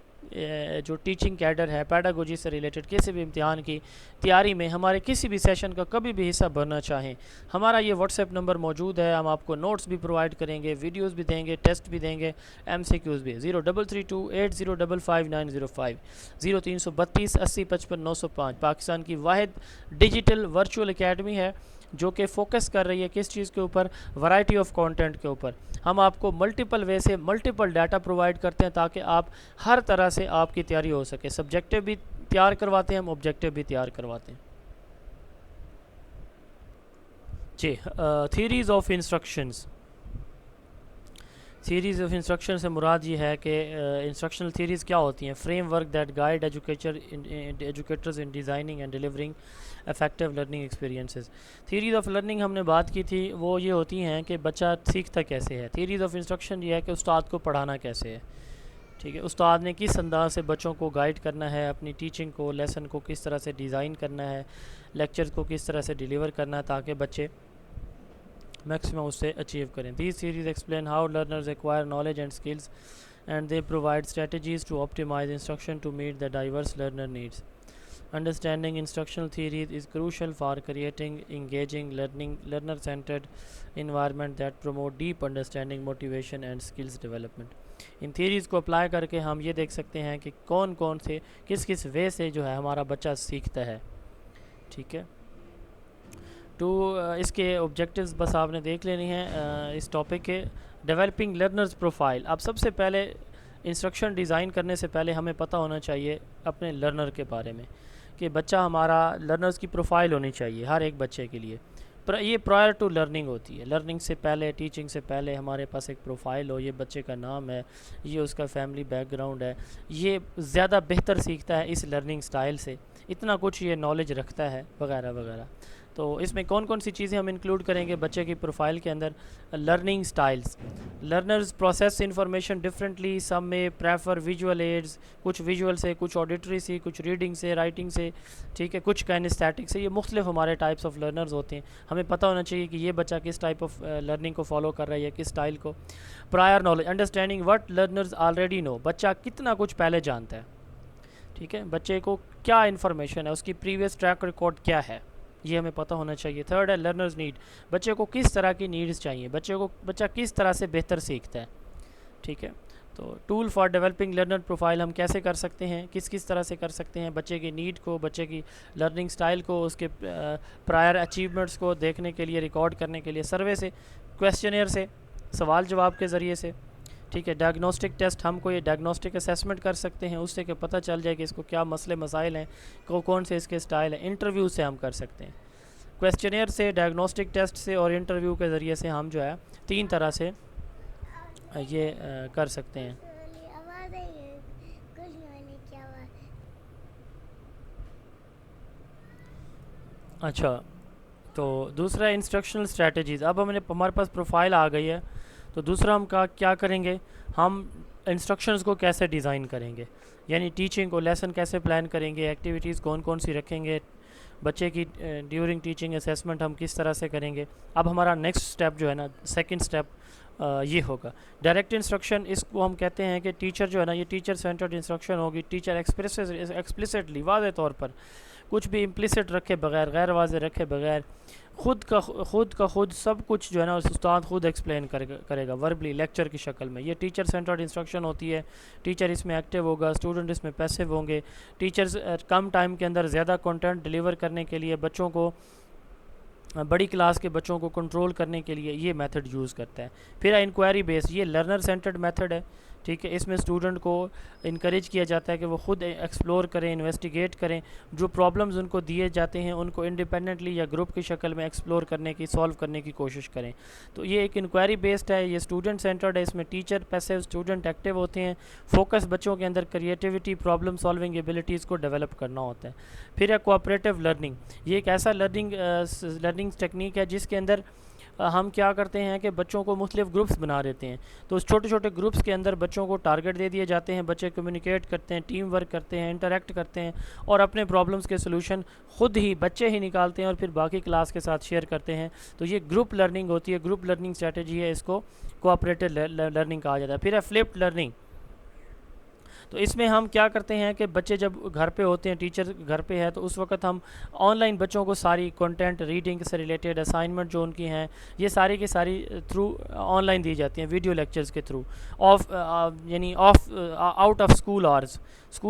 جو ٹیچنگ کیڈر ہے پیڈاگوجی سے ریلیٹڈ کسی بھی امتحان کی تیاری میں ہمارے کسی بھی سیشن کا کبھی بھی حصہ بننا چاہیں، ہمارا یہ واٹس ایپ نمبر موجود ہے. ہم آپ کو نوٹس بھی پرووائڈ کریں گے، ویڈیوز بھی دیں گے، ٹیسٹ بھی دیں گے، MCQs بھی. 0332805590 0332 8055 905 پاکستان کی واحد ڈیجیٹل ورچوئل اکیڈمی ہے جو کہ فوکس کر رہی ہے کس چیز کے اوپر؟ ورائٹی آف کانٹینٹ کے اوپر. ہم آپ کو ملٹیپل وے سے ملٹیپل ڈیٹا پرووائڈ کرتے ہیں تاکہ آپ ہر طرح سے آپ کی تیاری ہو سکے. سبجیکٹیو بھی تیار کرواتے ہیں، ہم آبجیکٹیو بھی تیار کرواتے ہیں. جی، theories of instructions. Theories of instruction سے مراد یہ ہے کہ انسٹرکشنل تھیریز کیا ہوتی ہیں؟ Frame work that guide educators in designing and delivering effective learning experiences. Theories of learning ہم نے بات کی تھی، وہ یہ ہوتی ہیں کہ بچہ سیکھتا کیسے ہے. تھیریز آف انسٹرکشن یہ ہے کہ استاد کو پڑھانا کیسے ہے، ٹھیک ہے. استاد نے کس انداز سے بچوں کو گائیڈ کرنا ہے، اپنی ٹیچنگ کو، لیسن کو کس طرح سے ڈیزائن کرنا ہے، لیکچرز کو کس طرح سے ڈیلیور کرنا ہے تاکہ بچے میکسیمم اس سے اچیو کریں. These series explain how learners acquire knowledge and skills and they provide strategies to optimise instruction to meet the diverse learner needs. Understanding instructional theories is crucial for creating engaging learner-centered environment that promote deep understanding, motivation and skills development. In theories کو apply کر کے ہم یہ دیکھ سکتے ہیں کہ کون کون سے کس وے سے جو ہے ہمارا بچہ سیکھتا ہے. ٹھیک ہے، تو اس کے آبجیکٹیوز بس آپ نے دیکھ لینی ہیں اس ٹاپک کے. Developing learners profile. اب سب سے پہلے انسٹرکشن ڈیزائن کرنے سے پہلے ہمیں پتہ ہونا چاہیے اپنے لرنر کے بارے میں کہ بچہ ہمارا لرنرز کی پروفائل ہونی چاہیے ہر ایک بچے کے لیے. یہ پرائر ٹو لرننگ ہوتی ہے. لرننگ سے پہلے، ٹیچنگ سے پہلے ہمارے پاس ایک پروفائل ہو، یہ بچے کا نام ہے، یہ اس کا فیملی بیک گراؤنڈ ہے، یہ زیادہ بہتر سیکھتا ہے اس لرننگ سٹائل سے، اتنا کچھ یہ نالج رکھتا ہے وغیرہ وغیرہ. تو اس میں کون کون سی چیزیں ہم انکلوڈ کریں گے بچے کی پروفائل کے اندر؟ Learning styles. Learners process information differently, some میں پریفر ویژول ایڈز، کچھ ویژول سے، کچھ آڈیٹری سے، کچھ ریڈنگ سے، رائٹنگ سے، ٹھیک ہے، کچھ کائنسٹیٹک سے. یہ مختلف ہمارے ٹائپس آف لرنرز ہوتے ہیں. ہمیں پتہ ہونا چاہیے کہ یہ بچہ کس ٹائپ آف لرننگ کو فالو کر رہا ہے یا کس سٹائل کو. Prior knowledge. Understanding what learners already know. بچہ کتنا کچھ پہلے جانتا ہے، ٹھیک ہے، بچے کو کیا انفارمیشن ہے، اس کی پریویس ٹریک ریکارڈ کیا ہے، یہ ہمیں پتہ ہونا چاہیے. تھرڈ ہے لرنرز نیڈ. بچے کو کس طرح کی نیڈز چاہیے، بچہ کس طرح سے بہتر سیکھتا ہے. ٹھیک ہے، تو tool for developing learner profile ہم کیسے کر سکتے ہیں، کس طرح سے کر سکتے ہیں؟ بچے کی نیڈ کو، بچے کی لرننگ سٹائل کو، اس کے پرائر اچیومنٹس کو دیکھنے کے لیے، ریکارڈ کرنے کے لیے سروے سے، کویسچنئر سے، سوال جواب کے ذریعے سے. ٹھیک ہے، ڈائگنوسٹک ٹیسٹ، ہم کو یہ ڈائگنوسٹک اسیسمنٹ کر سکتے ہیں، اس سے کہ پتہ چل جائے کہ اس کو کیا مسئلے مسائل ہیں، کون سے اس کے سٹائل ہیں. انٹرویو سے ہم کر سکتے ہیں، کویسچنئر سے، ڈائگنوسٹک ٹیسٹ سے اور انٹرویو کے ذریعے سے ہم جو ہے 3 طرح سے یہ کر سکتے ہیں. اچھا، تو دوسرا انسٹرکشنل اسٹریٹجیز. اب ہمارے پاس پروفائل آ گئی ہے، تو دوسرا ہم کیا کریں گے؟ ہم انسٹرکشنز کو کیسے ڈیزائن کریں گے، یعنی ٹیچنگ کو، لیسن کیسے پلان کریں گے، ایکٹیویٹیز کون سی رکھیں گے، بچے کی ڈیورنگ ٹیچنگ اسیسمنٹ ہم کس طرح سے کریں گے. اب ہمارا نیکسٹ سٹیپ جو ہے نا، سیکنڈ سٹیپ یہ ہوگا ڈائریکٹ انسٹرکشن. اس کو ہم کہتے ہیں کہ ٹیچر جو ہے نا، یہ ٹیچر سینٹرڈ انسٹرکشن ہوگی. ٹیچر ایکسپلیسٹلی، واضح طور پر، کچھ بھی امپلیسٹ رکھے بغیر، غیر واضح رکھے بغیر، خود کا سب کچھ جو ہے نا استاد خود ایکسپلین کرے گا وربلی، لیکچر کی شکل میں. یہ ٹیچر سینٹرڈ انسٹرکشن ہوتی ہے. ٹیچر اس میں ایکٹیو ہوگا، اسٹوڈنٹ اس میں پیسو ہوں گے. ٹیچرز کم ٹائم کے اندر زیادہ کنٹینٹ ڈیلیور کرنے کے لیے، بچوں کو، بڑی کلاس کے بچوں کو کنٹرول کرنے کے لیے یہ میتھڈ یوز کرتا ہے. پھر انکوائری بیس، یہ لرنر سینٹرڈ میتھڈ ہے. ٹھیک ہے، اس میں اسٹوڈنٹ کو انکریج کیا جاتا ہے کہ وہ خود ایکسپلور کریں، انویسٹیگیٹ کریں، جو پرابلمز ان کو دیے جاتے ہیں ان کو انڈیپینڈنٹلی یا گروپ کی شکل میں ایکسپلور کرنے کی، سالو کرنے کی کوشش کریں. تو یہ ایک انکوائری بیسڈ ہے، یہ اسٹوڈنٹ سینٹرڈ ہے. اس میں ٹیچر پیسو، اسٹوڈنٹ ایکٹیو ہوتے ہیں. فوکس بچوں کے اندر کریٹیوٹی، پرابلم سالونگ ایبلٹیز کو ڈیولپ کرنا ہوتا ہے. پھر ہے کوآپریٹیو لرننگ. یہ ایک ایسا لرننگ ٹیکنیک ہے جس کے اندر ہم کیا کرتے ہیں کہ بچوں کو مختلف گروپس بنا دیتے ہیں. تو اس چھوٹے چھوٹے گروپس کے اندر بچوں کو ٹارگٹ دے دیے جاتے ہیں، بچے کمیونیکیٹ کرتے ہیں، ٹیم ورک کرتے ہیں، انٹریکٹ کرتے ہیں اور اپنے پرابلمس کے سلوشن خود ہی بچے ہی نکالتے ہیں اور پھر باقی کلاس کے ساتھ شیئر کرتے ہیں. تو یہ گروپ لرننگ ہوتی ہے، گروپ لرننگ اسٹریٹجی ہے، اس کو کوآپریٹیو لرننگ کہا جاتا ہے. پھر ہے فلپڈ لرننگ. تو اس میں ہم کیا کرتے ہیں کہ بچے جب گھر پہ ہوتے ہیں، ٹیچر گھر پہ ہے، تو اس وقت ہم آن لائن بچوں کو ساری کنٹینٹ، ریڈنگ سے ریلیٹڈ اسائنمنٹ جو ان کی ہیں، یہ ساری کی ساری تھرو آن لائن دی جاتی ہیں، ویڈیو لیکچرز کے تھرو، یعنی آؤٹ آف اسکول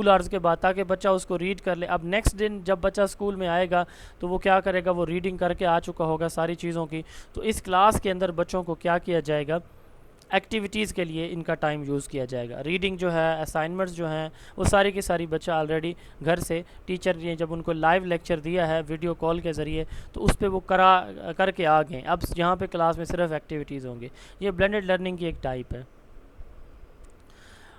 آرز کے بعد، تاکہ بچہ اس کو ریڈ کر لے. اب نیکسٹ دن جب بچہ اسکول میں آئے گا تو وہ کیا کرے گا؟ وہ ریڈنگ کر کے آ چکا ہوگا ساری چیزوں کی. تو اس کلاس کے اندر بچوں کو کیا کیا جائے گا؟ ایکٹیویٹیز کے لیے ان کا ٹائم یوز کیا جائے گا. ریڈنگ جو ہے، اسائنمنٹس جو ہیں، وہ ساری کی ساری بچہ آلریڈی گھر سے ٹیچر نے جب ان کو لائیو لیکچر دیا ہے ویڈیو کال کے ذریعے، تو اس پہ وہ کر کے آ گئے. اب یہاں پہ کلاس میں صرف ایکٹیویٹیز ہوں گے. یہ بلینڈڈ لرننگ کی ایک ٹائپ ہے.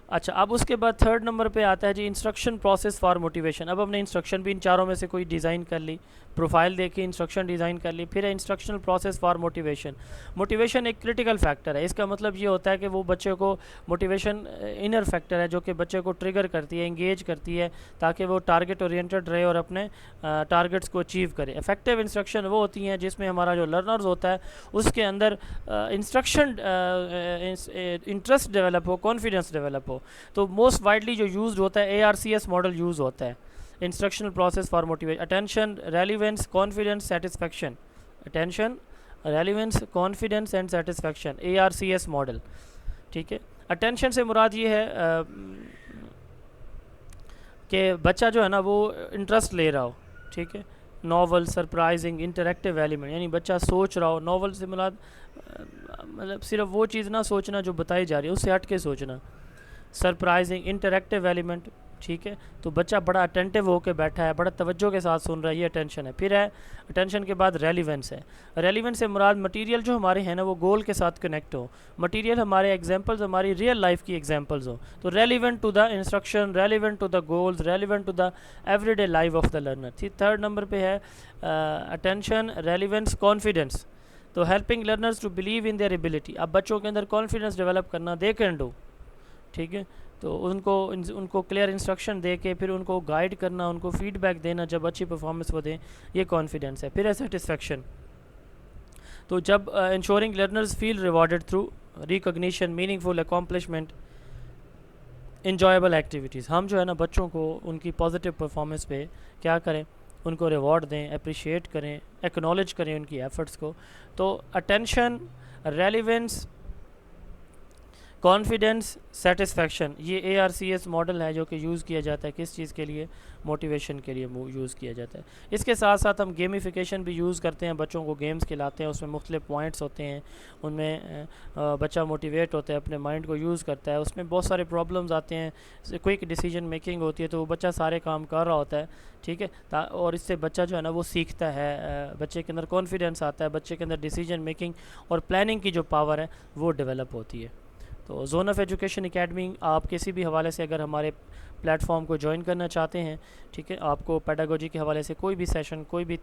اچھا، اب اس کے بعد تھرڈ نمبر پہ آتا ہے جی انسٹرکشن پروسیس فار موٹیویشن. اب ہم نے انسٹرکشن بھی ان چاروں میں سے کوئی ڈیزائن کر لی، پروفائل دیکھی، انسٹرکشن ڈیزائن کر لی. پھر ہے instructional process for motivation. Motivation ایک کرٹیکل فیکٹر ہے. اس کا مطلب یہ ہوتا ہے کہ وہ بچے کو، موٹیویشن انر فیکٹر ہے جو کہ بچے کو ٹریگر کرتی ہے، انگیج کرتی ہے، تاکہ وہ ٹارگٹ اورینٹڈ رہے اور اپنے ٹارگٹس کو اچیو کرے. افیکٹو انسٹرکشن وہ ہوتی ہیں جس میں ہمارا جو لرنرز ہوتا ہے اس کے اندر انسٹرکشن انٹرسٹ ڈیولپ ہو، کانفیڈنس ڈیولپ ہو. تو موسٹ وائڈلی جو یوزڈ ہوتا ہے ARCS ماڈل یوز ہوتا ہے، instructional process for motivation. Attention, relevance, confidence, satisfaction. Attention, relevance, confidence and satisfaction, ARCS model. ٹھیک ہے. اٹینشن سے مراد یہ ہے کہ بچہ جو ہے نا وہ انٹرسٹ لے رہا ہو، ٹھیک ہے، ناول، سرپرائزنگ، انٹریکٹیو ایلیمنٹ، یعنی بچہ سوچ رہا ہو. ناول سے مراد مطلب صرف وہ چیز نہ سوچنا جو بتائی جا رہی ہے، اس سے ہٹ کے سوچنا. سرپرائزنگ، انٹریکٹیو ایلیمنٹ، ٹھیک ہے، تو بچہ بڑا اٹینٹیو ہو کے بیٹھا ہے، بڑا توجہ کے ساتھ سن رہا ہے، یہ اٹینشن ہے. پھر ہے اٹینشن کے بعد ریلیونس ہے. ریلیونس سے مراد مٹیریل جو ہمارے ہیں نا وہ گول کے ساتھ کنیکٹ ہو. مٹیریل ہمارے ایگزامپلز ہماری ریئل لائف کی ایگزامپلز ہوں، تو relevant to the instruction, relevant to the goals, relevant to the everyday life of the learner. Third number پہ ہے اٹینشن، ریلیونس، کانفیڈنس. تو helping learners to believe in their ability. اب بچوں کے اندر confidence develop کرنا، they can do, ٹھیک ہے، تو ان کو کلیئر انسٹرکشن دے کے پھر ان کو گائیڈ کرنا، ان کو فیڈ بیک دینا جب اچھی پرفارمنس وہ دیں، یہ کانفیڈنس ہے. پھر ہے سیٹسفیکشن. تو جب انشورنگ لرنرز فیل ریوارڈڈ تھرو ریکگنیشن، میننگ فل اکامپلشمنٹ، انجوائبل ایکٹیویٹیز. ہم جو ہے نا بچوں کو ان کی پازیٹیو پرفارمنس پہ کیا کریں، ان کو ریوارڈ دیں، اپریشیٹ کریں، ایکنالج کریں ان کی ایفرٹس کو. تو اٹینشن، ریلیونس، کانفیڈنس، سیٹسفیکشن، یہ ARCS ماڈل ہے جو کہ یوز کیا جاتا ہے کس چیز کے لیے، موٹیویشن کے لیے یوز کیا جاتا ہے. اس کے ساتھ ساتھ ہم گیمیفیکیشن بھی یوز کرتے ہیں، بچوں کو گیمز کھلاتے ہیں، اس میں مختلف پوائنٹس ہوتے ہیں، ان میں بچہ موٹیویٹ ہوتا ہے، اپنے مائنڈ کو یوز کرتا ہے. اس میں بہت سارے پرابلمز آتے ہیں، کوئک ڈیسیجن میکنگ ہوتی ہے، تو وہ بچہ سارے کام کر رہا ہوتا ہے، ٹھیک ہے، اور اس سے بچہ جو ہے نا وہ سیکھتا ہے، بچے کے اندر کانفیڈنس آتا ہے، بچے کے اندر ڈیسیجن میکنگ اور پلاننگ کی جو پاور ہے وہ ڈیولپ ہوتی ہے. تو زون آف ایجوکیشن اکیڈمی، آپ کسی بھی حوالے سے اگر ہمارے پلیٹ فارم کو جوائن کرنا چاہتے ہیں، ٹھیک ہے، آپ کو پیڈاگوجی کے حوالے سے کوئی بھی سیشن، کوئی بھی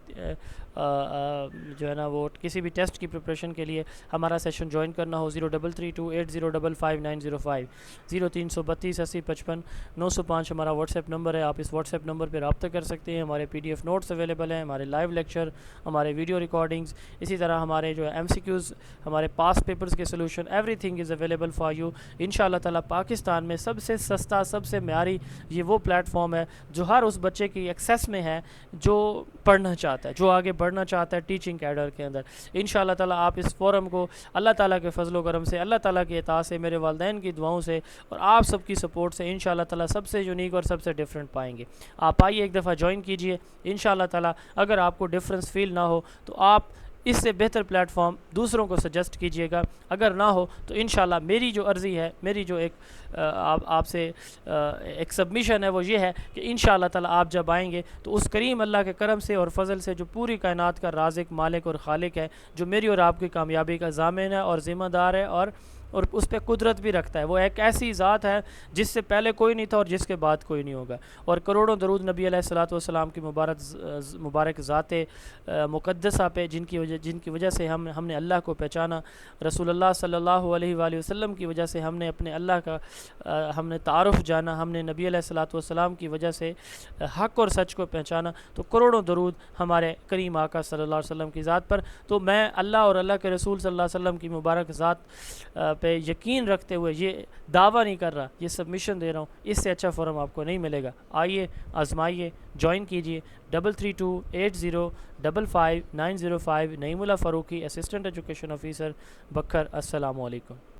جو ہے نا وہ کسی بھی ٹیسٹ کی پریپریشن کے لیے ہمارا سیشن جوائن کرنا ہو، 033280555905 03328055 ہمارا واٹس ایپ نمبر ہے. آپ اس واٹس ایپ نمبر پہ رابطہ کر سکتے ہیں. ہمارے PDF نوٹس اویلیبل ہیں، ہمارے لائیو لیکچر، ہمارے ویڈیو ریکارڈنگز، اسی طرح ہمارے جو MCQs، ہمارے پاس پیپرز کے solution, every thing is available for you. انشاءاللہ تعالیٰ پاکستان میں سب سے سستا، سب سے معیاری یہ وہ پلیٹ فارم ہے جو ہر اس بچے کی ایکسیس میں ہے جو پڑھنا چاہتا ہے، جو آگے بڑھنا چاہتا ہے ٹیچنگ کیڈر کے اندر. انشاءاللہ تعالیٰ آپ اس فورم کو اللہ تعالیٰ کے فضل و کرم سے، اللہ تعالیٰ کی عطا سے، میرے والدین کی دعاؤں سے اور آپ سب کی سپورٹ سے انشاءاللہ تعالیٰ سب سے یونیک اور سب سے ڈیفرنٹ پائیں گے. آپ آئیے ایک دفعہ جوائن کیجئے انشاءاللہ تعالیٰ. اگر آپ کو ڈیفرنس فیل نہ ہو تو آپ اس سے بہتر پلیٹ فارم دوسروں کو سجیسٹ کیجئے گا. اگر نہ ہو تو انشاءاللہ میری جو عرضی ہے، میری جو ایک آپ سے ایک سبمیشن ہے وہ یہ ہے کہ انشاءاللہ تعالیٰ آپ جب آئیں گے تو اس کریم اللہ کے کرم سے اور فضل سے، جو پوری کائنات کا رازق، مالک اور خالق ہے، جو میری اور آپ کی کامیابی کا ضامن ہے اور ذمہ دار ہے اور اس پہ قدرت بھی رکھتا ہے، وہ ایک ایسی ذات ہے جس سے پہلے کوئی نہیں تھا اور جس کے بعد کوئی نہیں ہوگا. اور کروڑوں درود نبی علیہ الصلوۃ والسلام کی مبارک ذات مقدسہ پہ، جن کی وجہ سے ہم نے اللہ کو پہچانا. رسول اللہ صلی اللہ علیہ وآلہ وسلم کی وجہ سے ہم نے اپنے اللہ کا ہم نے تعارف جانا، ہم نے نبی علیہ الصلوۃ والسلام کی وجہ سے حق اور سچ کو پہچانا. تو کروڑوں درود ہمارے کریم آقا صلی اللہ علیہ وسلم کی ذات پر. تو میں اللہ اور اللہ کے رسول صلی اللہ علیہ وسلم کی مبارک ذات پہ یقین رکھتے ہوئے یہ دعویٰ نہیں کر رہا، یہ سبمیشن دے رہا ہوں، اس سے اچھا فورم آپ کو نہیں ملے گا. آئیے، آزمائیے، جوائن کیجئے. 3328055905. نعیم اللہ فاروقی، اسسٹنٹ ایجوکیشن آفیسر، بکھر. السلام علیکم.